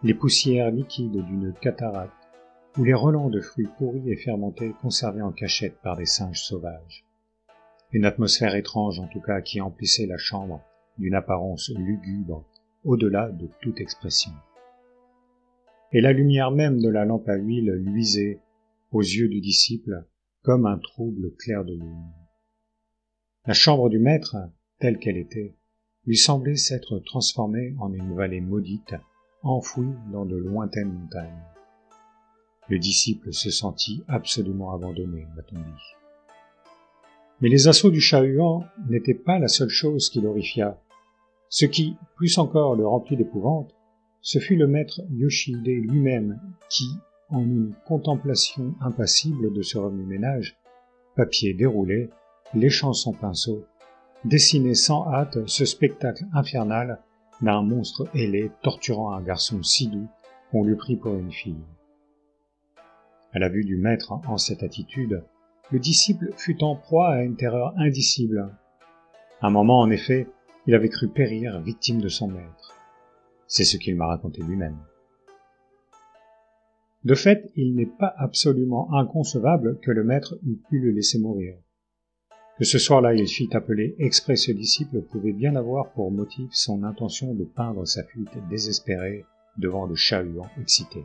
les poussières liquides d'une cataracte, ou les relents de fruits pourris et fermentés conservés en cachette par des singes sauvages. Une atmosphère étrange en tout cas qui emplissait la chambre d'une apparence lugubre, au-delà de toute expression. Et la lumière même de la lampe à huile luisait, aux yeux du disciple, comme un trouble clair de lune. La chambre du maître, telle qu'elle était, lui semblait s'être transformée en une vallée maudite, enfouie dans de lointaines montagnes. Le disciple se sentit absolument abandonné, m'a-t-on dit. Mais les assauts du chat-huant n'étaient pas la seule chose qui l'horrifia. Ce qui, plus encore, le remplit d'épouvante, ce fut le maître Yoshihide lui-même qui, en une contemplation impassible de ce remue-ménage, papier déroulé, léchant son pinceau, dessinait sans hâte ce spectacle infernal d'un monstre ailé torturant un garçon si doux qu'on l'eût pris pour une fille. À la vue du maître en cette attitude, le disciple fut en proie à une terreur indicible. Un moment, en effet, il avait cru périr victime de son maître. C'est ce qu'il m'a raconté lui-même. De fait, il n'est pas absolument inconcevable que le maître eût pu le laisser mourir. Que ce soir-là il fit appeler exprès ce disciple pouvait bien avoir pour motif son intention de peindre sa fuite désespérée devant le chat-huant excité.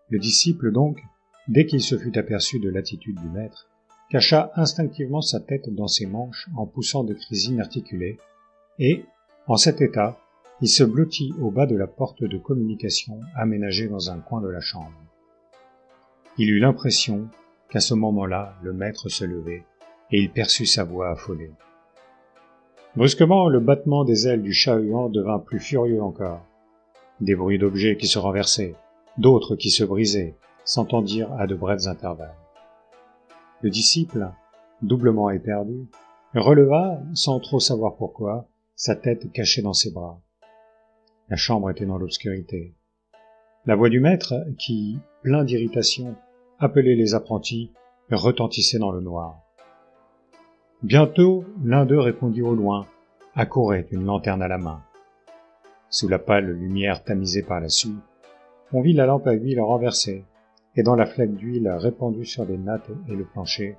Le disciple donc, dès qu'il se fut aperçu de l'attitude du maître, cacha instinctivement sa tête dans ses manches en poussant des cris inarticulés, et, en cet état, il se blottit au bas de la porte de communication aménagée dans un coin de la chambre. Il eut l'impression qu'à ce moment-là, le maître se levait, et il perçut sa voix affolée. Brusquement, le battement des ailes du chat-huant devint plus furieux encore. Des bruits d'objets qui se renversaient, d'autres qui se brisaient, s'entendirent à de brefs intervalles. Le disciple, doublement éperdu, releva, sans trop savoir pourquoi, sa tête cachée dans ses bras. La chambre était dans l'obscurité. La voix du maître, qui, plein d'irritation, appelait les apprentis, retentissait dans le noir. Bientôt, l'un d'eux répondit au loin, accourait une lanterne à la main. Sous la pâle lumière tamisée par la suie, on vit la lampe à huile renversée, et dans la flaque d'huile répandue sur les nattes et le plancher,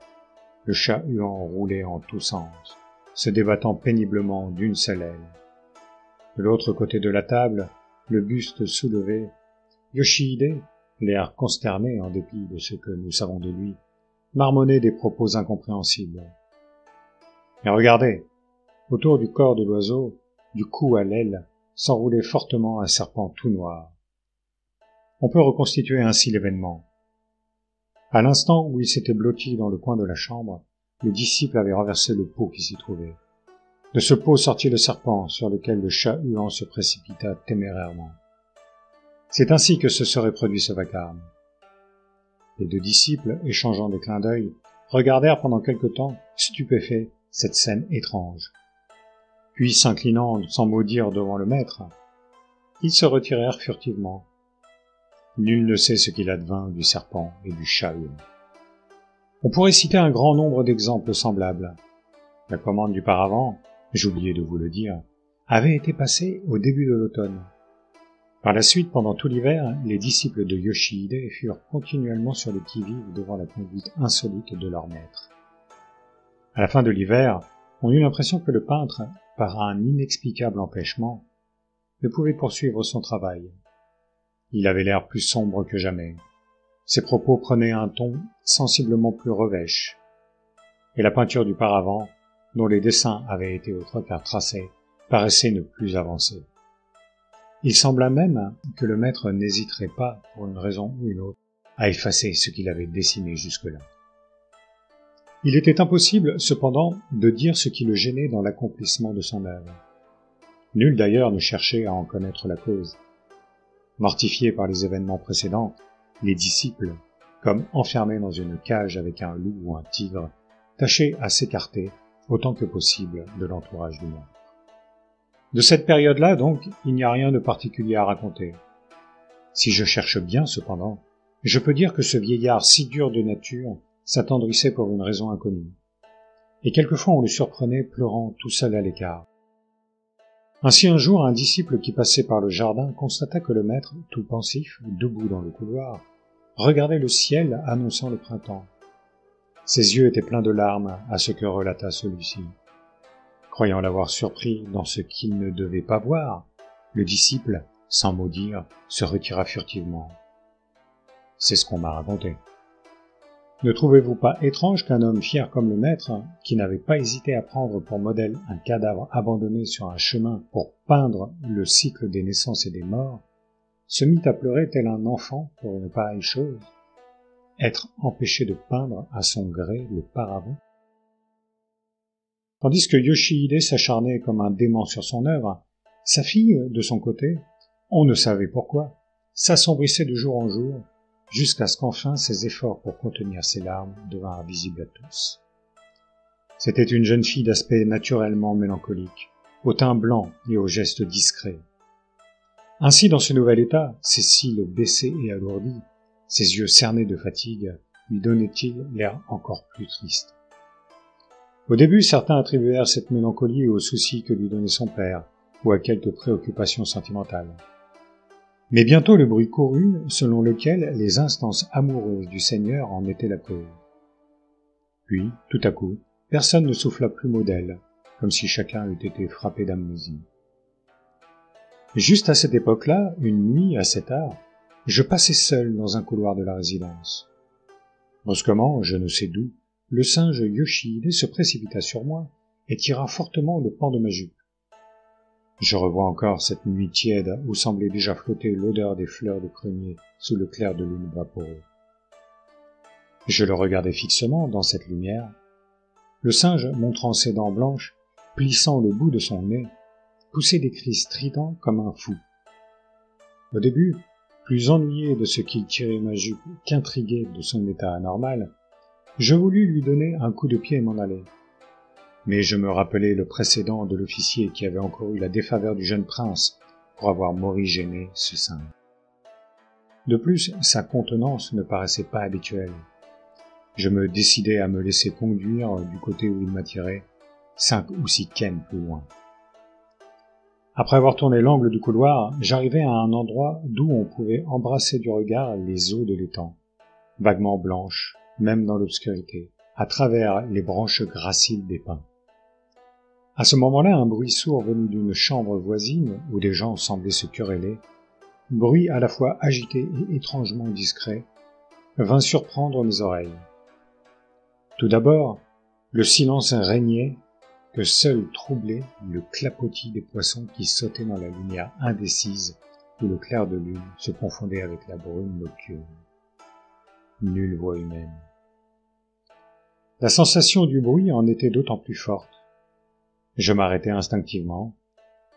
le chat-huant roulait en tous sens, se débattant péniblement d'une seule aile. De l'autre côté de la table, le buste soulevé, Yoshihide, l'air consterné en dépit de ce que nous savons de lui, marmonnait des propos incompréhensibles. Et regardez, autour du corps de l'oiseau, du cou à l'aile, s'enroulait fortement un serpent tout noir. On peut reconstituer ainsi l'événement. À l'instant où il s'était blotti dans le coin de la chambre, le disciple avait renversé le pot qui s'y trouvait. De ce pot sortit le serpent sur lequel le chat-huant se précipita témérairement. C'est ainsi que se serait produit ce vacarme. Les deux disciples, échangeant des clins d'œil, regardèrent pendant quelque temps, stupéfaits, cette scène étrange. Puis, s'inclinant sans mot dire devant le maître, ils se retirèrent furtivement. Nul ne sait ce qu'il advint du serpent et du chat-huant. On pourrait citer un grand nombre d'exemples semblables. La commande du paravent, j'oubliais de vous le dire, avait été passée au début de l'automne. Par la suite, pendant tout l'hiver, les disciples de Yoshihide furent continuellement sur le qui-vive devant la conduite insolite de leur maître. À la fin de l'hiver, on eut l'impression que le peintre, par un inexplicable empêchement, ne pouvait poursuivre son travail. Il avait l'air plus sombre que jamais. Ses propos prenaient un ton sensiblement plus revêche, et la peinture du paravent, dont les dessins avaient été au trois quarts tracés, paraissait ne plus avancer. Il sembla même que le maître n'hésiterait pas, pour une raison ou une autre, à effacer ce qu'il avait dessiné jusque-là. Il était impossible, cependant, de dire ce qui le gênait dans l'accomplissement de son œuvre. Nul d'ailleurs ne cherchait à en connaître la cause. Mortifiés par les événements précédents, les disciples, comme enfermés dans une cage avec un loup ou un tigre, tâchaient à s'écarter autant que possible de l'entourage du maître. De cette période-là, donc, il n'y a rien de particulier à raconter. Si je cherche bien, cependant, je peux dire que ce vieillard si dur de nature s'attendrissait pour une raison inconnue. Et quelquefois on le surprenait pleurant tout seul à l'écart. Ainsi un jour, un disciple qui passait par le jardin constata que le maître, tout pensif, debout dans le couloir, regardait le ciel annonçant le printemps. Ses yeux étaient pleins de larmes à ce que relata celui-ci. Croyant l'avoir surpris dans ce qu'il ne devait pas voir, le disciple, sans mot dire, se retira furtivement. C'est ce qu'on m'a raconté. Ne trouvez-vous pas étrange qu'un homme fier comme le maître, qui n'avait pas hésité à prendre pour modèle un cadavre abandonné sur un chemin pour peindre le cycle des naissances et des morts, se mit à pleurer tel un enfant pour une pareille chose? Être empêché de peindre à son gré le paravent? Tandis que Yoshihide s'acharnait comme un dément sur son œuvre, sa fille, de son côté, on ne savait pourquoi, s'assombrissait de jour en jour, jusqu'à ce qu'enfin ses efforts pour contenir ses larmes devinrent visibles à tous. C'était une jeune fille d'aspect naturellement mélancolique, au teint blanc et aux gestes discrets. Ainsi, dans ce nouvel état, ses cils baissés et alourdis, ses yeux cernés de fatigue, lui donnaient-ils l'air encore plus triste. Au début, certains attribuèrent cette mélancolie aux soucis que lui donnait son père, ou à quelques préoccupations sentimentales. Mais bientôt le bruit courut selon lequel les instances amoureuses du Seigneur en étaient la cause. Puis, tout à coup, personne ne souffla plus mot d'elle, comme si chacun eût été frappé d'amnésie. Juste à cette époque-là, une nuit assez tard, je passais seul dans un couloir de la résidence. Brusquement, je ne sais d'où, le singe Yoshihide se précipita sur moi et tira fortement le pan de ma jupe. Je revois encore cette nuit tiède où semblait déjà flotter l'odeur des fleurs de prunier sous le clair de lune vaporeux. Je le regardais fixement dans cette lumière. Le singe, montrant ses dents blanches, plissant le bout de son nez, poussait des cris stridents comme un fou. Au début, plus ennuyé de ce qu'il tirait ma jupe qu'intrigué de son état anormal, je voulus lui donner un coup de pied et m'en aller. Mais je me rappelai le précédent de l'officier qui avait encouru la défaveur du jeune prince pour avoir morigéné ce singe. De plus, sa contenance ne paraissait pas habituelle. Je me décidai à me laisser conduire du côté où il m'attirait, 5 ou 6 ken plus loin. Après avoir tourné l'angle du couloir, j'arrivai à un endroit d'où on pouvait embrasser du regard les eaux de l'étang, vaguement blanches, même dans l'obscurité, à travers les branches graciles des pins. À ce moment-là, un bruit sourd venu d'une chambre voisine, où des gens semblaient se quereller, bruit à la fois agité et étrangement discret, vint surprendre mes oreilles. Tout d'abord, le silence régnait, que seul troublait le clapotis des poissons qui sautaient dans la lumière indécise où le clair de lune se confondait avec la brume nocturne. Nulle voix humaine. La sensation du bruit en était d'autant plus forte. Je m'arrêtai instinctivement,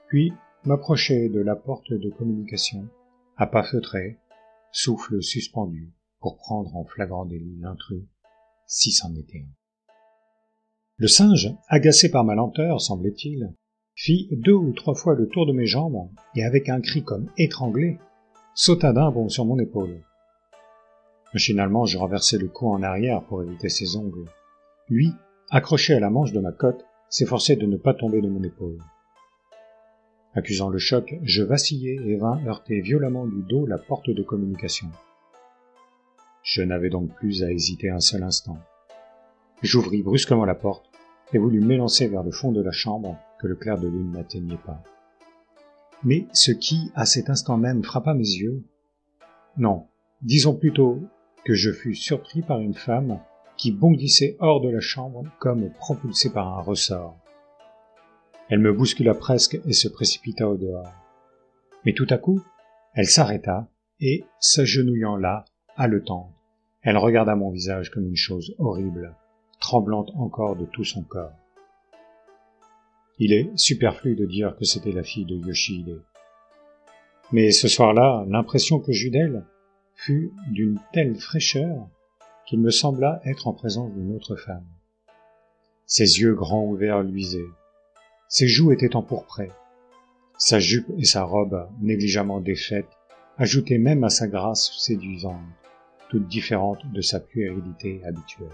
puis m'approchai de la porte de communication, à pas feutrés, souffle suspendu, pour prendre en flagrant délit l'intrus, si c'en était un. Le singe, agacé par ma lenteur, semblait-il, fit 2 ou 3 fois le tour de mes jambes, et avec un cri comme étranglé, sauta d'un bond sur mon épaule. Machinalement, je renversai le cou en arrière pour éviter ses ongles. Lui, accroché à la manche de ma cotte, s'efforçait de ne pas tomber de mon épaule. Accusant le choc, je vacillai et vins heurter violemment du dos la porte de communication. Je n'avais donc plus à hésiter un seul instant. J'ouvris brusquement la porte et voulus m'élancer vers le fond de la chambre que le clair de lune n'atteignait pas. Mais ce qui, à cet instant même, frappa mes yeux, non, disons plutôt que je fus surpris par une femme qui bondissait hors de la chambre comme propulsée par un ressort. Elle me bouscula presque et se précipita au dehors. Mais tout à coup, elle s'arrêta et, s'agenouillant là, haletante, elle regarda mon visage comme une chose horrible, tremblante encore de tout son corps. Il est superflu de dire que c'était la fille de Yoshihide. Mais ce soir-là, l'impression que j'eus d'elle fut d'une telle fraîcheur qu'il me sembla être en présence d'une autre femme. Ses yeux grands ouverts luisaient, ses joues étaient empourprées, sa jupe et sa robe négligemment défaites ajoutaient même à sa grâce séduisante, toute différente de sa puérilité habituelle.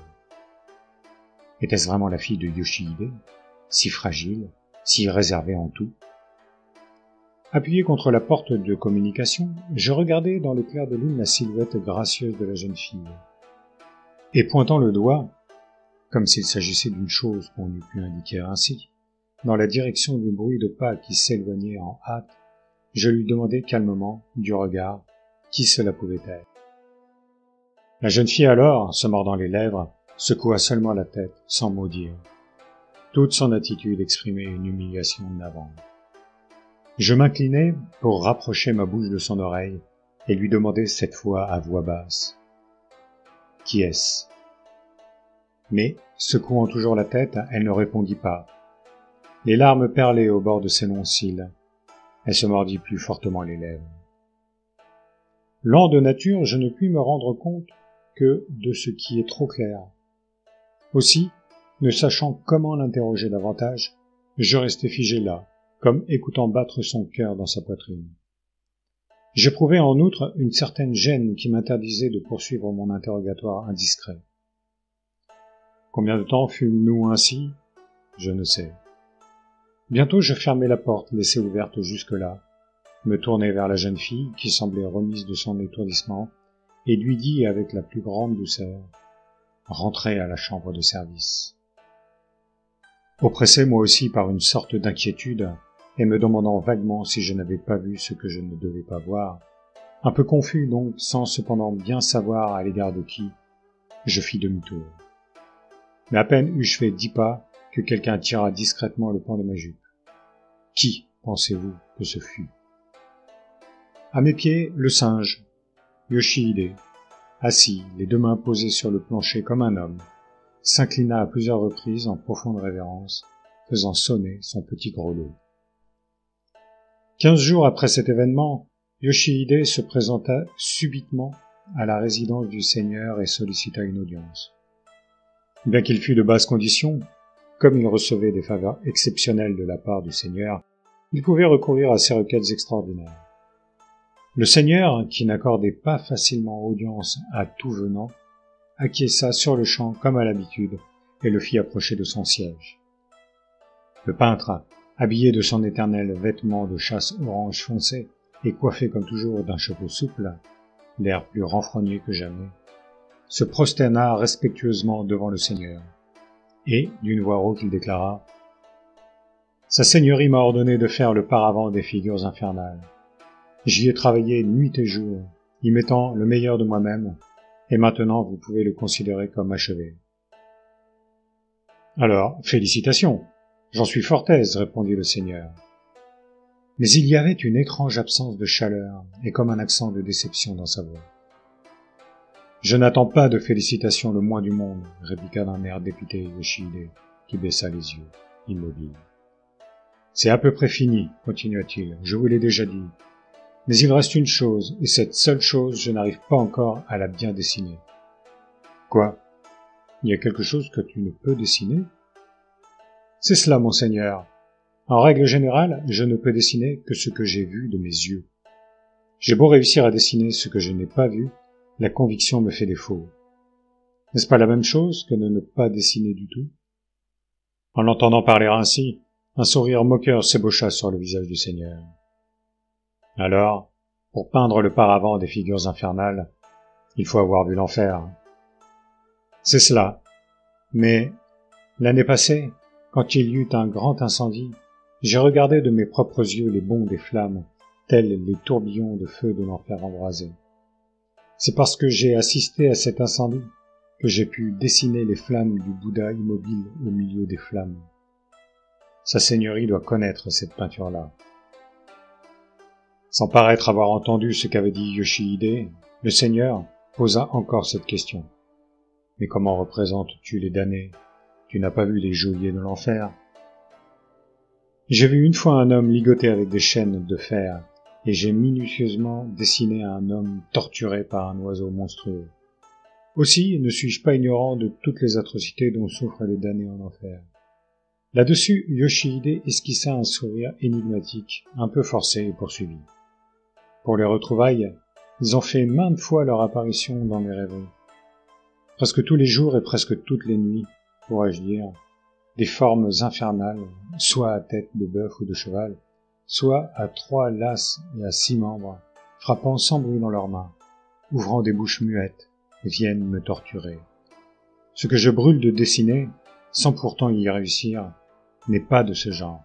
Était-ce vraiment la fille de Yoshihide, si fragile, si réservée en tout? Appuyé contre la porte de communication, je regardais dans le clair de lune la silhouette gracieuse de la jeune fille. Et pointant le doigt, comme s'il s'agissait d'une chose qu'on eût pu indiquer ainsi, dans la direction du bruit de pas qui s'éloignait en hâte, je lui demandai calmement, du regard, qui cela pouvait être. La jeune fille alors, se mordant les lèvres, secoua seulement la tête, sans mot dire. Toute son attitude exprimait une humiliation navrante. Je m'inclinai pour rapprocher ma bouche de son oreille et lui demander cette fois à voix basse. « Qui est-ce » Mais, secouant toujours la tête, elle ne répondit pas. Les larmes perlaient au bord de ses longs cils. Elle se mordit plus fortement les lèvres. Lent de nature, je ne puis me rendre compte que de ce qui est trop clair. Aussi, ne sachant comment l'interroger davantage, je restai figé là, comme écoutant battre son cœur dans sa poitrine. J'éprouvais en outre une certaine gêne qui m'interdisait de poursuivre mon interrogatoire indiscret. Combien de temps fûmes-nous ainsi ? Je ne sais. Bientôt je fermai la porte laissée ouverte jusque-là, me tournai vers la jeune fille qui semblait remise de son étourdissement et lui dis avec la plus grande douceur « Rentrez à la chambre de service ». Oppressé moi aussi par une sorte d'inquiétude et me demandant vaguement si je n'avais pas vu ce que je ne devais pas voir, un peu confus donc sans cependant bien savoir à l'égard de qui, je fis demi-tour. Mais à peine eus-je fait 10 pas que quelqu'un tira discrètement le pan de ma jupe. Qui, pensez-vous, que ce fut ? À mes pieds, le singe, Yoshihide, assis, les 2 mains posées sur le plancher comme un homme, s'inclina à plusieurs reprises en profonde révérence, faisant sonner son petit grelot. 15 jours après cet événement, Yoshihide se présenta subitement à la résidence du seigneur et sollicita une audience. Bien qu'il fût de basse condition, comme il recevait des faveurs exceptionnelles de la part du seigneur, il pouvait recourir à ces requêtes extraordinaires. Le seigneur, qui n'accordait pas facilement audience à tout venant, acquiesça sur-le-champ comme à l'habitude et le fit approcher de son siège. Le peintre, habillé de son éternel vêtement de chasse orange foncé et coiffé comme toujours d'un chapeau souple, l'air plus renfrogné que jamais, se prosterna respectueusement devant le seigneur, et, d'une voix rauque, il déclara « Sa seigneurie m'a ordonné de faire le paravent des figures infernales. J'y ai travaillé nuit et jour, y mettant le meilleur de moi-même, et maintenant vous pouvez le considérer comme achevé. »« Alors, félicitations, j'en suis fort aise, répondit le seigneur. Mais il y avait une étrange absence de chaleur et comme un accent de déception dans sa voix. Je n'attends pas de félicitations le moins du monde, répliqua d'un air dépité Yoshihide, qui baissa les yeux, immobile. C'est à peu près fini, continua-t-il, je vous l'ai déjà dit. Mais il reste une chose, et cette seule chose, je n'arrive pas encore à la bien dessiner. Quoi? Il y a quelque chose que tu ne peux dessiner? C'est cela, monseigneur. En règle générale, je ne peux dessiner que ce que j'ai vu de mes yeux. J'ai beau réussir à dessiner ce que je n'ai pas vu, la conviction me fait défaut. N'est-ce pas la même chose que de ne pas dessiner du tout? En l'entendant parler ainsi, un sourire moqueur s'ébaucha sur le visage du seigneur. Alors, pour peindre le paravent des figures infernales, il faut avoir vu l'enfer. C'est cela. Mais, l'année passée, quand il y eut un grand incendie, j'ai regardé de mes propres yeux les bonds des flammes, tels les tourbillons de feu de l'enfer embrasé. C'est parce que j'ai assisté à cet incendie que j'ai pu dessiner les flammes du Bouddha immobile au milieu des flammes. Sa seigneurie doit connaître cette peinture-là. Sans paraître avoir entendu ce qu'avait dit Yoshihide, le seigneur posa encore cette question. Mais comment représentes-tu les damnés? Tu n'as pas vu les geôliers de l'enfer? J'ai vu une fois un homme ligoté avec des chaînes de fer, et j'ai minutieusement dessiné un homme torturé par un oiseau monstrueux. Aussi ne suis-je pas ignorant de toutes les atrocités dont souffrent les damnés en enfer. Là-dessus, Yoshihide esquissa un sourire énigmatique, un peu forcé et poursuivit. Pour les retrouvailles, ils ont fait maintes fois leur apparition dans mes rêveries. Presque tous les jours et presque toutes les nuits, pourrais-je dire, des formes infernales, soit à tête de bœuf ou de cheval, soit à 3 laces et à 6 membres, frappant sans bruit dans leurs mains, ouvrant des bouches muettes, viennent me torturer. Ce que je brûle de dessiner, sans pourtant y réussir, n'est pas de ce genre.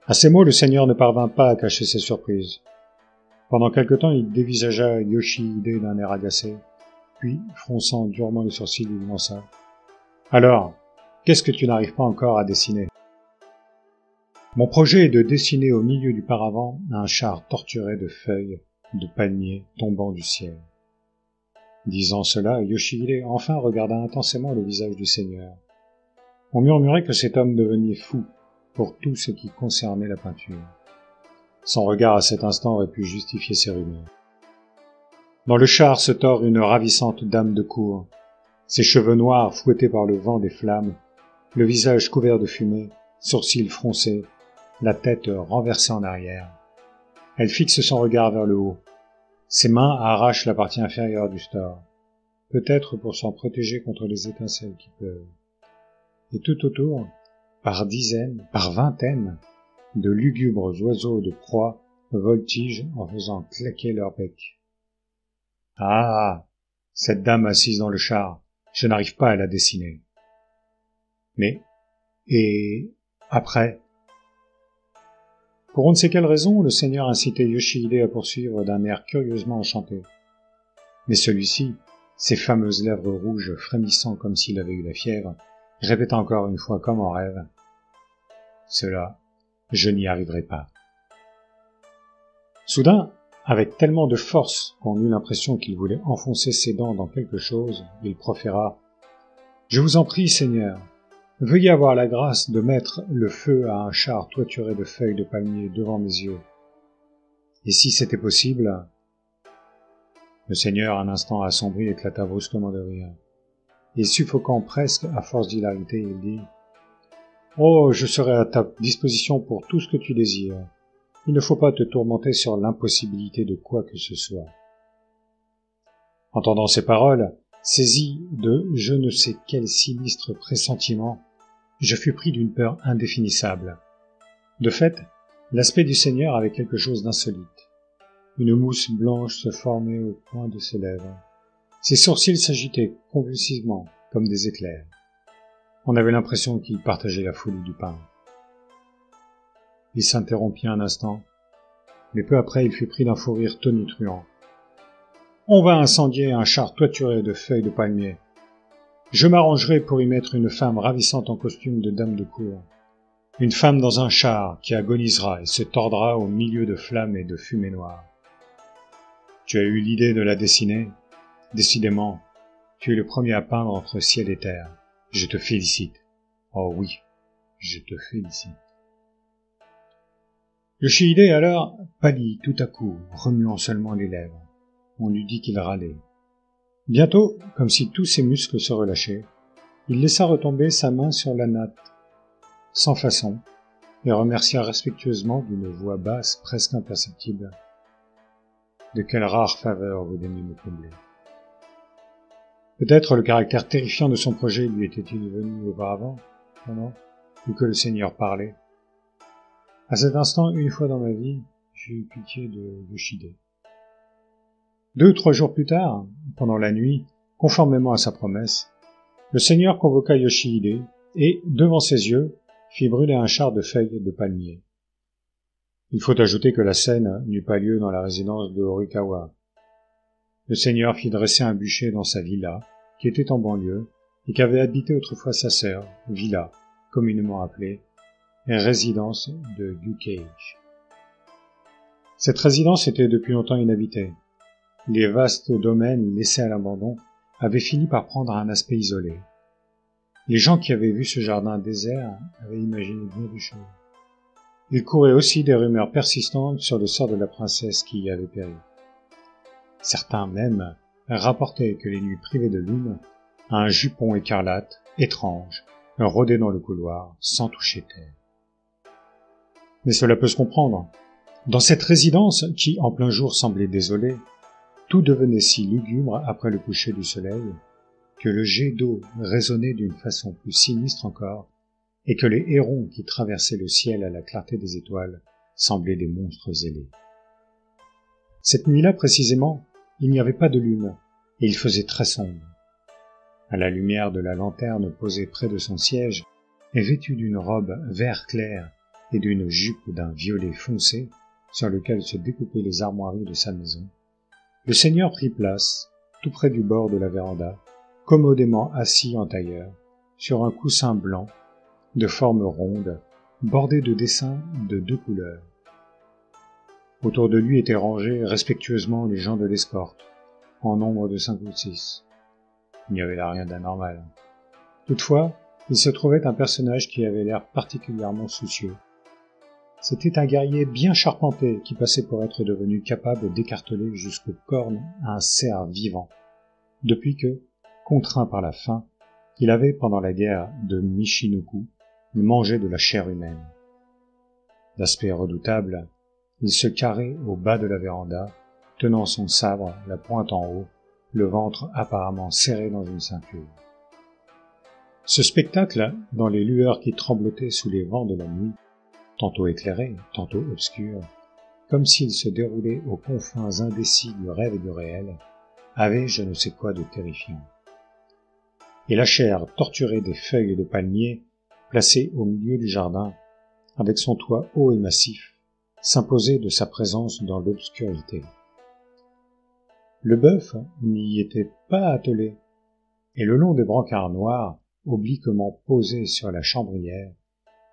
À ces mots, le seigneur ne parvint pas à cacher ses surprises. Pendant quelque temps, il dévisagea Yoshihide d'un air agacé, puis, fronçant durement les sourcils, il lança. « Alors, qu'est-ce que tu n'arrives pas encore à dessiner ?» Mon projet est de dessiner au milieu du paravent un char torturé de feuilles de palmiers tombant du ciel. Disant cela, Yoshihide enfin regarda intensément le visage du seigneur. On murmurait que cet homme devenait fou pour tout ce qui concernait la peinture. Son regard à cet instant aurait pu justifier ces rumeurs. Dans le char se tord une ravissante dame de cour, ses cheveux noirs fouettés par le vent des flammes, le visage couvert de fumée, sourcils froncés, la tête renversée en arrière. Elle fixe son regard vers le haut. Ses mains arrachent la partie inférieure du store, peut-être pour s'en protéger contre les étincelles qui pleuvent. Et tout autour, par dizaines, par vingtaines, de lugubres oiseaux de proie voltigent en faisant claquer leurs becs. Ah, cette dame assise dans le char, je n'arrive pas à la dessiner. Mais, et après? Pour on ne sait quelle raison, le seigneur incitait Yoshihide à poursuivre d'un air curieusement enchanté. Mais celui-ci, ses fameuses lèvres rouges frémissant comme s'il avait eu la fièvre, répéta encore une fois comme en rêve. Cela, je n'y arriverai pas. Soudain, avec tellement de force qu'on eut l'impression qu'il voulait enfoncer ses dents dans quelque chose, il proféra « Je vous en prie, Seigneur, veuillez avoir la grâce de mettre le feu à un char toituré de feuilles de palmier devant mes yeux. Et si c'était possible... » Le Seigneur, un instant assombri, éclata brusquement de rire. Et suffoquant presque à force d'hilarité, il dit « Oh, je serai à ta disposition pour tout ce que tu désires. Il ne faut pas te tourmenter sur l'impossibilité de quoi que ce soit. » Entendant ces paroles, saisi de je ne sais quel sinistre pressentiment, je fus pris d'une peur indéfinissable. De fait, l'aspect du Seigneur avait quelque chose d'insolite. Une mousse blanche se formait au coin de ses lèvres. Ses sourcils s'agitaient convulsivement, comme des éclairs. On avait l'impression qu'il partageait la folie du pain. Il s'interrompit un instant, mais peu après il fut pris d'un fou rire tonitruant. « On va incendier un char toituré de feuilles de palmier. Je m'arrangerai pour y mettre une femme ravissante en costume de dame de cour. Une femme dans un char qui agonisera et se tordra au milieu de flammes et de fumée noire. Tu as eu l'idée de la dessiner? Décidément, tu es le premier à peindre entre ciel et terre. Je te félicite. Oh oui, je te félicite. » Yoshihide alors pâlit tout à coup, remuant seulement les lèvres. On eût dit qu'il râlait. Bientôt, comme si tous ses muscles se relâchaient, il laissa retomber sa main sur la natte, sans façon, et remercia respectueusement d'une voix basse presque imperceptible. « De quelle rare faveur vous daignez me combler. » Peut-être le caractère terrifiant de son projet lui était-il venu auparavant, pendant, ou que le Seigneur parlait. À cet instant, une fois dans ma vie, j'ai eu pitié de Yoshihide. 2 ou 3 jours plus tard, pendant la nuit, conformément à sa promesse, le Seigneur convoqua Yoshihide et, devant ses yeux, fit brûler un char de feuilles de palmier. Il faut ajouter que la scène n'eut pas lieu dans la résidence de Horikawa. Le Seigneur fit dresser un bûcher dans sa villa, qui était en banlieue, et qu'avait habité autrefois sa sœur, villa, communément appelée, et résidence de Gyukage. Cette résidence était depuis longtemps inhabitée. Les vastes domaines laissés à l'abandon avaient fini par prendre un aspect isolé. Les gens qui avaient vu ce jardin désert avaient imaginé bien des choses. Il courait aussi des rumeurs persistantes sur le sort de la princesse qui y avait péri. Certains même rapportaient que les nuits privées de lune, un jupon écarlate, étrange, rôdait dans le couloir sans toucher terre. Mais cela peut se comprendre. Dans cette résidence, qui en plein jour semblait désolée, tout devenait si lugubre après le coucher du soleil, que le jet d'eau résonnait d'une façon plus sinistre encore, et que les hérons qui traversaient le ciel à la clarté des étoiles semblaient des monstres ailés. Cette nuit-là précisément, il n'y avait pas de lune, et il faisait très sombre. À la lumière de la lanterne posée près de son siège, et vêtu d'une robe vert clair et d'une jupe d'un violet foncé, sur lequel se découpaient les armoiries de sa maison, le Seigneur prit place, tout près du bord de la véranda, commodément assis en tailleur, sur un coussin blanc, de forme ronde, bordé de dessins de 2 couleurs. Autour de lui étaient rangés respectueusement les gens de l'escorte, en nombre de 5 ou 6. Il n'y avait là rien d'anormal. Toutefois, il se trouvait un personnage qui avait l'air particulièrement soucieux. C'était un guerrier bien charpenté qui passait pour être devenu capable d'écarteler jusqu'aux cornes un cerf vivant, depuis que, contraint par la faim, il avait, pendant la guerre de Michinoku, mangé de la chair humaine. D'aspect redoutable, il se carrait au bas de la véranda, tenant son sabre, la pointe en haut, le ventre apparemment serré dans une ceinture. Ce spectacle, dans les lueurs qui tremblotaient sous les vents de la nuit, tantôt éclairés, tantôt obscurs, comme s'il se déroulait aux confins indécis du rêve et du réel, avait je ne sais quoi de terrifiant. Et la chair torturée des feuilles de palmier, placée au milieu du jardin, avec son toit haut et massif, s'imposait de sa présence dans l'obscurité. Le bœuf n'y était pas attelé, et le long des brancards noirs, obliquement posés sur la chambrière,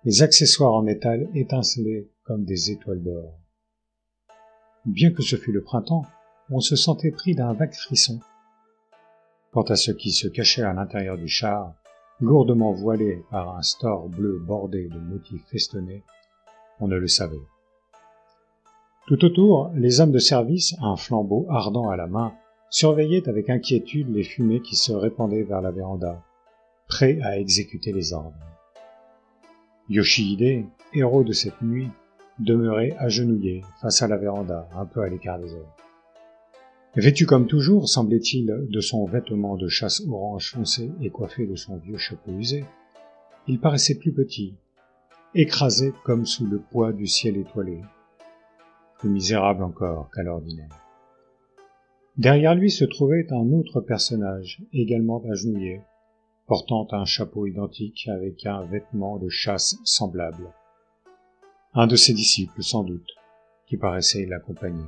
les accessoires en métal étincelaient comme des étoiles d'or. Bien que ce fût le printemps, on se sentait pris d'un vague frisson. Quant à ce qui se cachait à l'intérieur du char, lourdement voilé par un store bleu bordé de motifs festonnés, on ne le savait. Tout autour, les hommes de service, un flambeau ardent à la main, surveillaient avec inquiétude les fumées qui se répandaient vers la véranda, prêts à exécuter les ordres. Yoshihide, héros de cette nuit, demeurait agenouillé face à la véranda, un peu à l'écart des autres. Vêtu comme toujours, semblait-il, de son vêtement de chasse orange foncé et coiffé de son vieux chapeau usé, il paraissait plus petit, écrasé comme sous le poids du ciel étoilé, plus misérable encore qu'à l'ordinaire. Derrière lui se trouvait un autre personnage, également agenouillé, portant un chapeau identique avec un vêtement de chasse semblable. Un de ses disciples, sans doute, qui paraissait l'accompagner.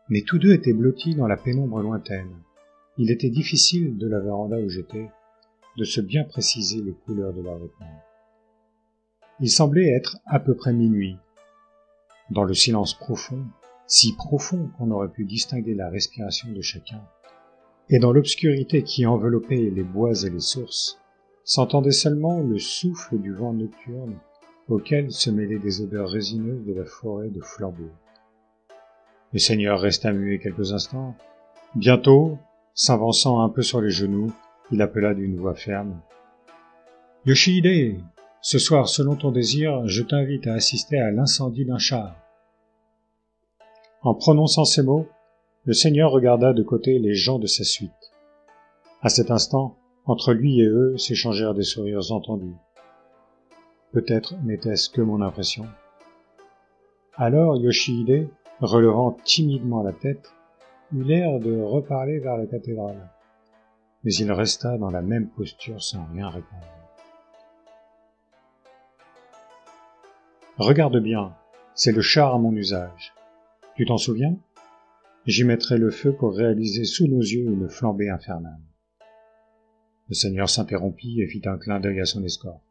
Mais tous deux étaient blottis dans la pénombre lointaine. Il était difficile, de la véranda où j'étais, de se bien préciser les couleurs de leurs vêtements. Il semblait être à peu près minuit. Dans le silence profond, si profond qu'on aurait pu distinguer la respiration de chacun, et dans l'obscurité qui enveloppait les bois et les sources, s'entendait seulement le souffle du vent nocturne auquel se mêlaient des odeurs résineuses de la forêt de flambeaux. Le seigneur resta muet quelques instants. Bientôt, s'avançant un peu sur les genoux, il appela d'une voix ferme. « Yoshihide, ce soir, selon ton désir, je t'invite à assister à l'incendie d'un char. » En prononçant ces mots, le seigneur regarda de côté les gens de sa suite. À cet instant, entre lui et eux s'échangèrent des sourires entendus. Peut-être n'était-ce que mon impression. Alors Yoshihide, relevant timidement la tête, eut l'air de reparler vers la cathédrale. Mais il resta dans la même posture sans rien répondre. « Regarde bien, c'est le char à mon usage. Tu t'en souviens ? J'y mettrai le feu pour réaliser sous nos yeux une flambée infernale. » Le seigneur s'interrompit et fit un clin d'œil à son escorte.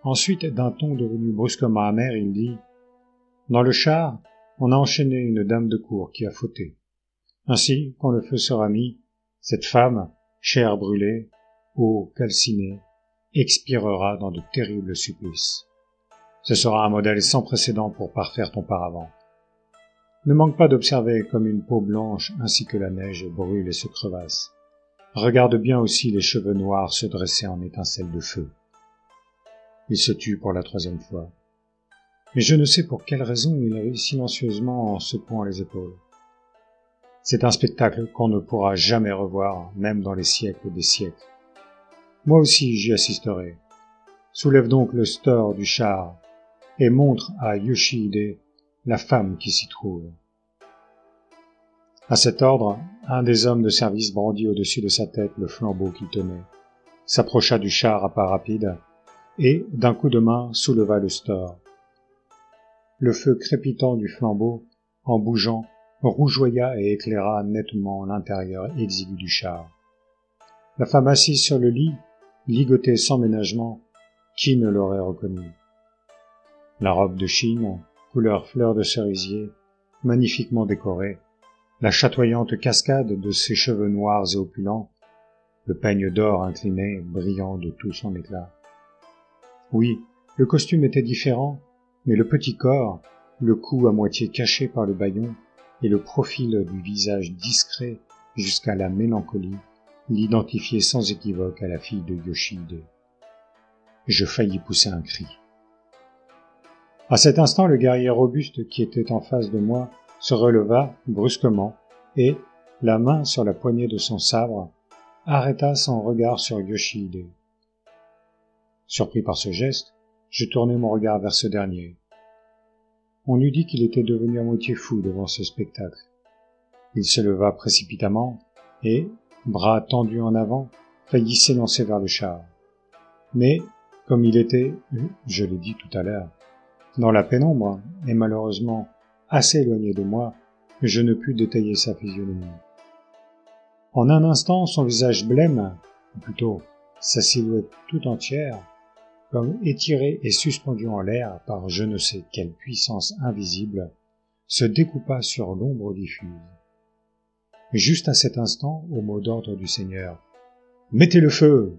Ensuite, d'un ton devenu brusquement amer, il dit « Dans le char, on a enchaîné une dame de cour qui a fauté. Ainsi, quand le feu sera mis, cette femme, chair brûlée, eau calcinée, expirera dans de terribles supplices. Ce sera un modèle sans précédent pour parfaire ton paravent. Ne manque pas d'observer comme une peau blanche ainsi que la neige brûle et se crevasse. Regarde bien aussi les cheveux noirs se dresser en étincelles de feu. » Il se tut pour la 3e fois. Mais je ne sais pour quelle raison il rit silencieusement en secouant les épaules. C'est un spectacle qu'on ne pourra jamais revoir, même dans les siècles des siècles. Moi aussi j'y assisterai. Soulève donc le store du char et montre à Yoshihide la femme qui s'y trouve. À cet ordre, un des hommes de service brandit au-dessus de sa tête le flambeau qu'il tenait, s'approcha du char à pas rapides et, d'un coup de main, souleva le store. Le feu crépitant du flambeau, en bougeant, rougeoya et éclaira nettement l'intérieur exigu du char. La femme assise sur le lit, ligotée sans ménagement, qui ne l'aurait reconnue? La robe de Chine, couleur fleur de cerisier, magnifiquement décorée, la chatoyante cascade de ses cheveux noirs et opulents, le peigne d'or incliné, brillant de tout son éclat. Oui, le costume était différent, mais le petit corps, le cou à moitié caché par le bâillon, et le profil du visage discret jusqu'à la mélancolie, l'identifiaient sans équivoque à la fille de Yoshihide. Je faillis pousser un cri. À cet instant, le guerrier robuste qui était en face de moi se releva brusquement et, la main sur la poignée de son sabre, arrêta son regard sur Yoshihide. Surpris par ce geste, je tournai mon regard vers ce dernier. On eût dit qu'il était devenu à moitié fou devant ce spectacle. Il se leva précipitamment et, bras tendus en avant, faillit s'élancer vers le char. Mais, comme il était, je l'ai dit tout à l'heure, dans la pénombre, et malheureusement assez éloigné de moi, je ne pus détailler sa physionomie. En un instant, son visage blême, ou plutôt sa silhouette tout entière, comme étirée et suspendue en l'air par je ne sais quelle puissance invisible, se découpa sur l'ombre diffuse. Juste à cet instant, au mot d'ordre du Seigneur, « Mettez le feu !»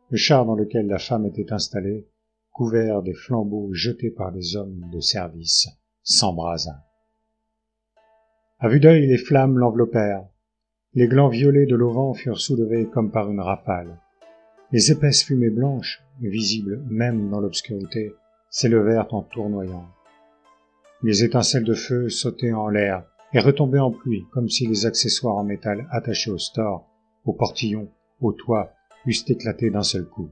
Le char dans lequel la femme était installée, couvert des flambeaux jetés par les hommes de service, s'embrasa. À vue d'œil, les flammes l'enveloppèrent. Les glands violets de l'auvent furent soulevés comme par une rafale. Les épaisses fumées blanches, visibles même dans l'obscurité, s'élevèrent en tournoyant. Les étincelles de feu sautaient en l'air et retombaient en pluie, comme si les accessoires en métal attachés au store, au portillon, au toit, eussent éclaté d'un seul coup.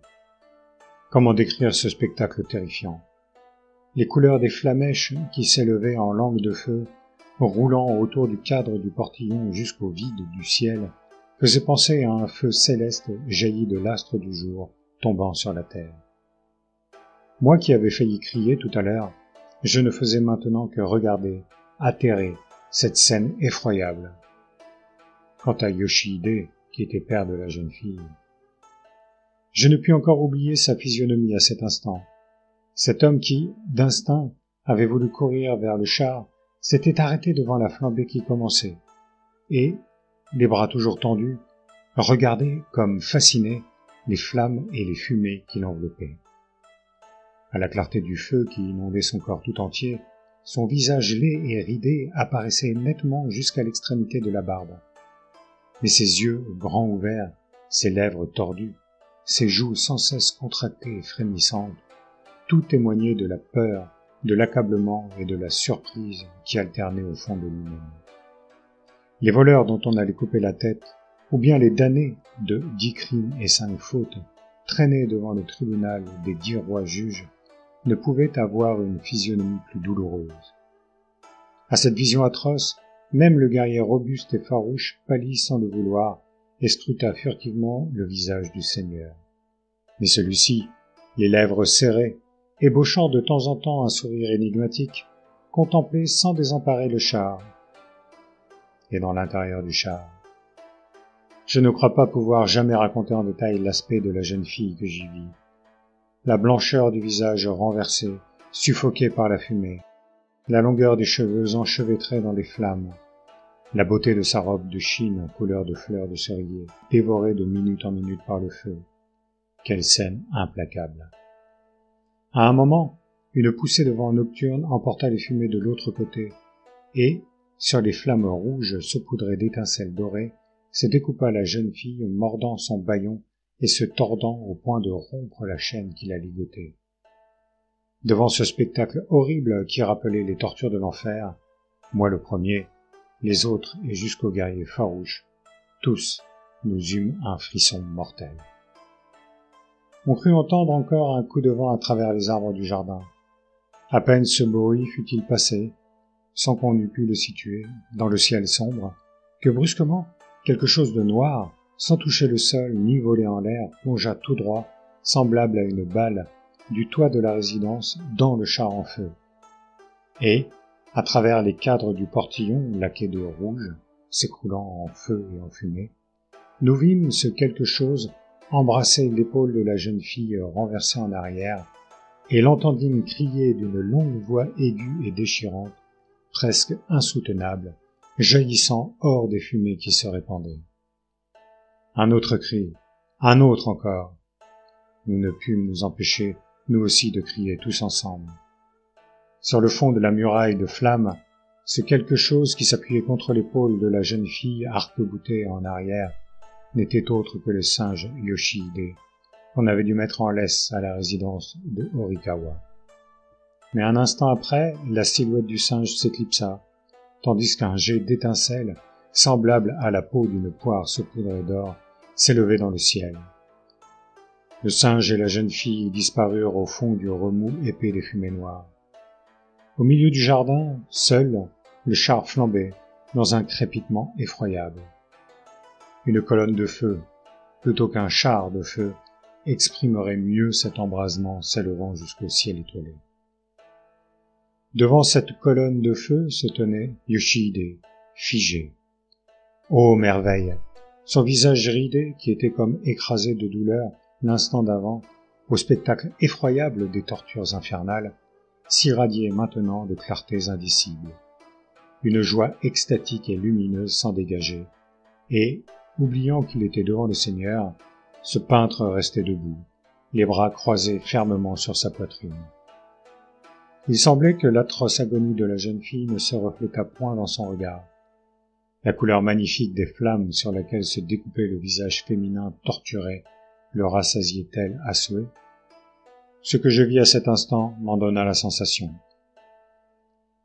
Comment décrire ce spectacle terrifiant? Les couleurs des flammèches qui s'élevaient en langues de feu, roulant autour du cadre du portillon jusqu'au vide du ciel, faisaient penser à un feu céleste jailli de l'astre du jour tombant sur la terre. Moi qui avais failli crier tout à l'heure, je ne faisais maintenant que regarder, atterré, cette scène effroyable. Quant à Yoshihide, qui était père de la jeune fille, je ne pus encore oublier sa physionomie à cet instant. Cet homme qui, d'instinct, avait voulu courir vers le char, s'était arrêté devant la flambée qui commençait, et, les bras toujours tendus, regardait, comme fasciné, les flammes et les fumées qui l'enveloppaient. À la clarté du feu qui inondait son corps tout entier, son visage laid et ridé apparaissait nettement jusqu'à l'extrémité de la barbe. Mais ses yeux, grands ouverts, ses lèvres tordues, ses joues sans cesse contractées et frémissantes, tout témoignait de la peur, de l'accablement et de la surprise qui alternaient au fond de lui-même. Les voleurs dont on allait couper la tête, ou bien les damnés de 10 crimes et 5 fautes, traînés devant le tribunal des 10 rois juges, ne pouvaient avoir une physionomie plus douloureuse. À cette vision atroce, même le guerrier robuste et farouche pâlit sans le vouloir et scruta furtivement le visage du Seigneur. Mais celui-ci, les lèvres serrées, ébauchant de temps en temps un sourire énigmatique, contemplait sans désemparer le char. Et dans l'intérieur du char, je ne crois pas pouvoir jamais raconter en détail l'aspect de la jeune fille que j'y vis. La blancheur du visage renversé, suffoqué par la fumée, la longueur des cheveux enchevêtrés dans les flammes, la beauté de sa robe de Chine couleur de fleurs de cerisier, dévorée de minute en minute par le feu. Quelle scène implacable! À un moment, une poussée de vent nocturne emporta les fumées de l'autre côté, et, sur les flammes rouges saupoudrées d'étincelles dorées, se découpa la jeune fille mordant son bâillon et se tordant au point de rompre la chaîne qui la ligotait. Devant ce spectacle horrible qui rappelait les tortures de l'enfer, moi le premier, les autres et jusqu'aux guerriers farouches, tous nous eûmes un frisson mortel. On crut entendre encore un coup de vent à travers les arbres du jardin. À peine ce bruit fut-il passé, sans qu'on eût pu le situer, dans le ciel sombre, que brusquement, quelque chose de noir, sans toucher le sol ni voler en l'air, plongea tout droit, semblable à une balle, du toit de la résidence dans le char en feu. Et, à travers les cadres du portillon laqué de rouge, s'écroulant en feu et en fumée, nous vîmes ce quelque chose embrasser l'épaule de la jeune fille renversée en arrière, et l'entendîmes crier d'une longue voix aiguë et déchirante, presque insoutenable, jaillissant hors des fumées qui se répandaient. Un autre cri, un autre encore. Nous ne pûmes nous empêcher, nous aussi, de crier tous ensemble. Sur le fond de la muraille de flammes, ce quelque chose qui s'appuyait contre l'épaule de la jeune fille arc-boutée en arrière n'était autre que le singe Yoshihide, qu'on avait dû mettre en laisse à la résidence de Horikawa. Mais un instant après, la silhouette du singe s'éclipsa, tandis qu'un jet d'étincelles, semblable à la peau d'une poire saupoudrée d'or, s'élevait dans le ciel. Le singe et la jeune fille disparurent au fond du remous épais des fumées noires. Au milieu du jardin, seul, le char flambait, dans un crépitement effroyable. Une colonne de feu, plutôt qu'un char de feu, exprimerait mieux cet embrasement s'élevant jusqu'au ciel étoilé. Devant cette colonne de feu se tenait Yoshihide, figé. Ô merveille! Son visage ridé, qui était comme écrasé de douleur l'instant d'avant, au spectacle effroyable des tortures infernales, s'irradiait maintenant de clartés indicibles. Une joie extatique et lumineuse s'en dégageait, et, oubliant qu'il était devant le Seigneur, ce peintre restait debout, les bras croisés fermement sur sa poitrine. Il semblait que l'atroce agonie de la jeune fille ne se reflétât point dans son regard. La couleur magnifique des flammes sur laquelle se découpait le visage féminin torturé le rassasiait-elle à souhait? Ce que je vis à cet instant m'en donna la sensation.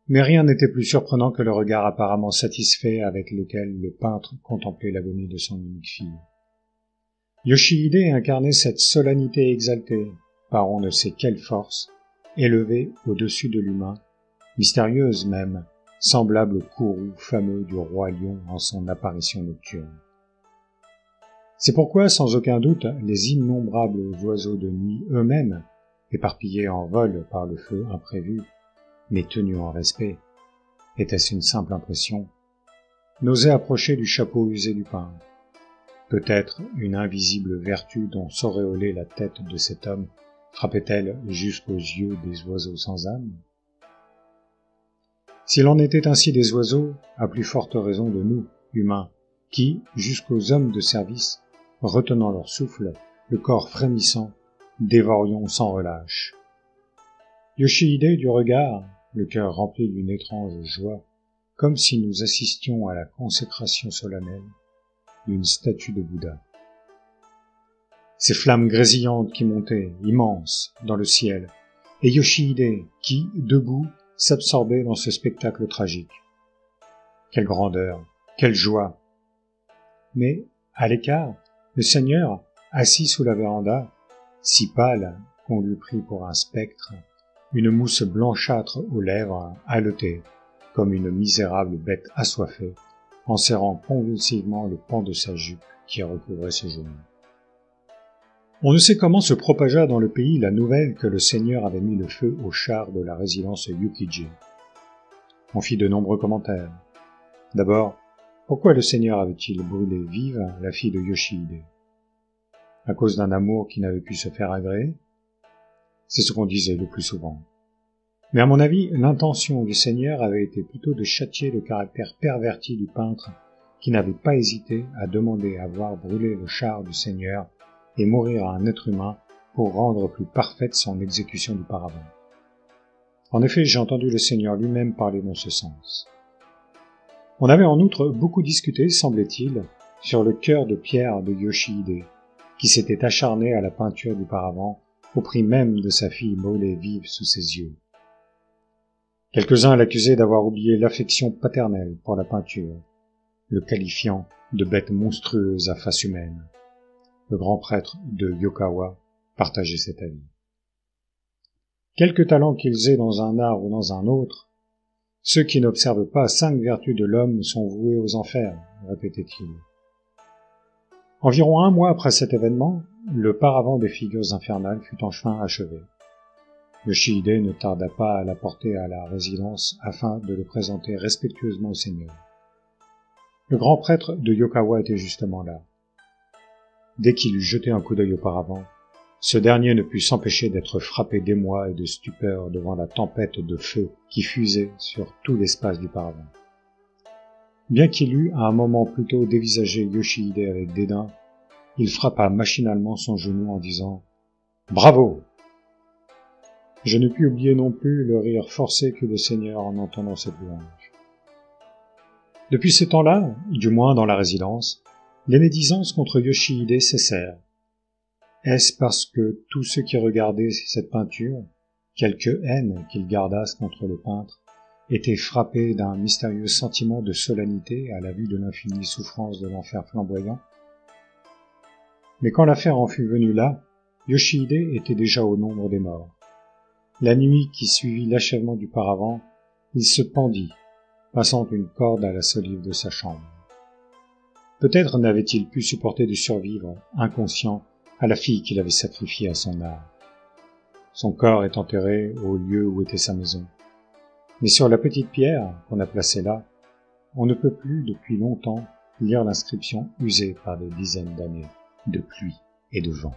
Mais rien n'était plus surprenant que le regard apparemment satisfait avec lequel le peintre contemplait l'agonie de son unique fille. Yoshihide incarnait cette solennité exaltée, par on ne sait quelle force, élevée au-dessus de l'humain, mystérieuse même, semblable au courroux fameux du roi lion en son apparition nocturne. C'est pourquoi, sans aucun doute, les innombrables oiseaux de nuit eux-mêmes, éparpillés en vol par le feu imprévu, mais tenus en respect, était-ce une simple impression, n'osaient approcher du chapeau usé du peintre. Peut-être une invisible vertu dont s'auréolait la tête de cet homme frappait-elle jusqu'aux yeux des oiseaux sans âme? S'il en était ainsi des oiseaux, à plus forte raison de nous, humains, qui, jusqu'aux hommes de service, retenant leur souffle, le corps frémissant, dévorions sans relâche. Yoshihide du regard, le cœur rempli d'une étrange joie, comme si nous assistions à la consécration solennelle d'une statue de Bouddha. Ces flammes grésillantes qui montaient, immenses, dans le ciel, et Yoshihide qui, debout, s'absorbait dans ce spectacle tragique. Quelle grandeur, quelle joie! Mais, à l'écart, le Seigneur, assis sous la véranda, si pâle qu'on l'eût pris pour un spectre, une mousse blanchâtre aux lèvres, haletait, comme une misérable bête assoiffée, en serrant convulsivement le pan de sa jupe qui recouvrait ses genoux. On ne sait comment se propagea dans le pays la nouvelle que le Seigneur avait mis le feu au char de la résidence Yukiji. On fit de nombreux commentaires. D'abord, pourquoi le Seigneur avait-il brûlé vive la fille de Yoshihide? À cause d'un amour qui n'avait pu se faire agréer? C'est ce qu'on disait le plus souvent. Mais à mon avis, l'intention du Seigneur avait été plutôt de châtier le caractère perverti du peintre qui n'avait pas hésité à demander à voir brûler le char du Seigneur et mourir à un être humain pour rendre plus parfaite son exécution du paravent. En effet, j'ai entendu le Seigneur lui-même parler dans ce sens. On avait en outre beaucoup discuté, semblait-il, sur le cœur de pierre de Yoshihide, qui s'était acharné à la peinture du paravent au prix même de sa fille brûlée vive sous ses yeux. Quelques-uns l'accusaient d'avoir oublié l'affection paternelle pour la peinture, le qualifiant de bête monstrueuse à face humaine. Le grand prêtre de Yokawa partageait cet avis. Quelque talent qu'ils aient dans un art ou dans un autre, ceux qui n'observent pas 5 vertus de l'homme sont voués aux enfers, répétait-il. Environ 1 mois après cet événement, le paravent des figures infernales fut enfin achevé. Yoshihide ne tarda pas à l'apporter à la résidence afin de le présenter respectueusement au seigneur. Le grand prêtre de Yokawa était justement là. Dès qu'il eut jeté un coup d'œil auparavant, ce dernier ne put s'empêcher d'être frappé d'émoi et de stupeur devant la tempête de feu qui fusait sur tout l'espace du paravent. Bien qu'il eût à un moment plutôt dévisagé Yoshihide avec dédain, il frappa machinalement son genou en disant « Bravo !» Je ne pus oublier non plus le rire forcé qu'eut le seigneur en entendant cette louange. Depuis ce temps-là, du moins dans la résidence, les médisances contre Yoshihide cessèrent. Est-ce parce que tous ceux qui regardaient cette peinture, quelque haine qu'ils gardassent contre le peintre, étaient frappés d'un mystérieux sentiment de solennité à la vue de l'infinie souffrance de l'enfer flamboyant? Mais quand l'affaire en fut venue là, Yoshihide était déjà au nombre des morts. La nuit qui suivit l'achèvement du paravent, il se pendit, passant une corde à la solive de sa chambre. Peut-être n'avait-il pu supporter de survivre, inconscient, à la fille qu'il avait sacrifiée à son art. Son corps est enterré au lieu où était sa maison. Mais sur la petite pierre qu'on a placée là, on ne peut plus depuis longtemps lire l'inscription usée par des dizaines d'années de pluie et de vent.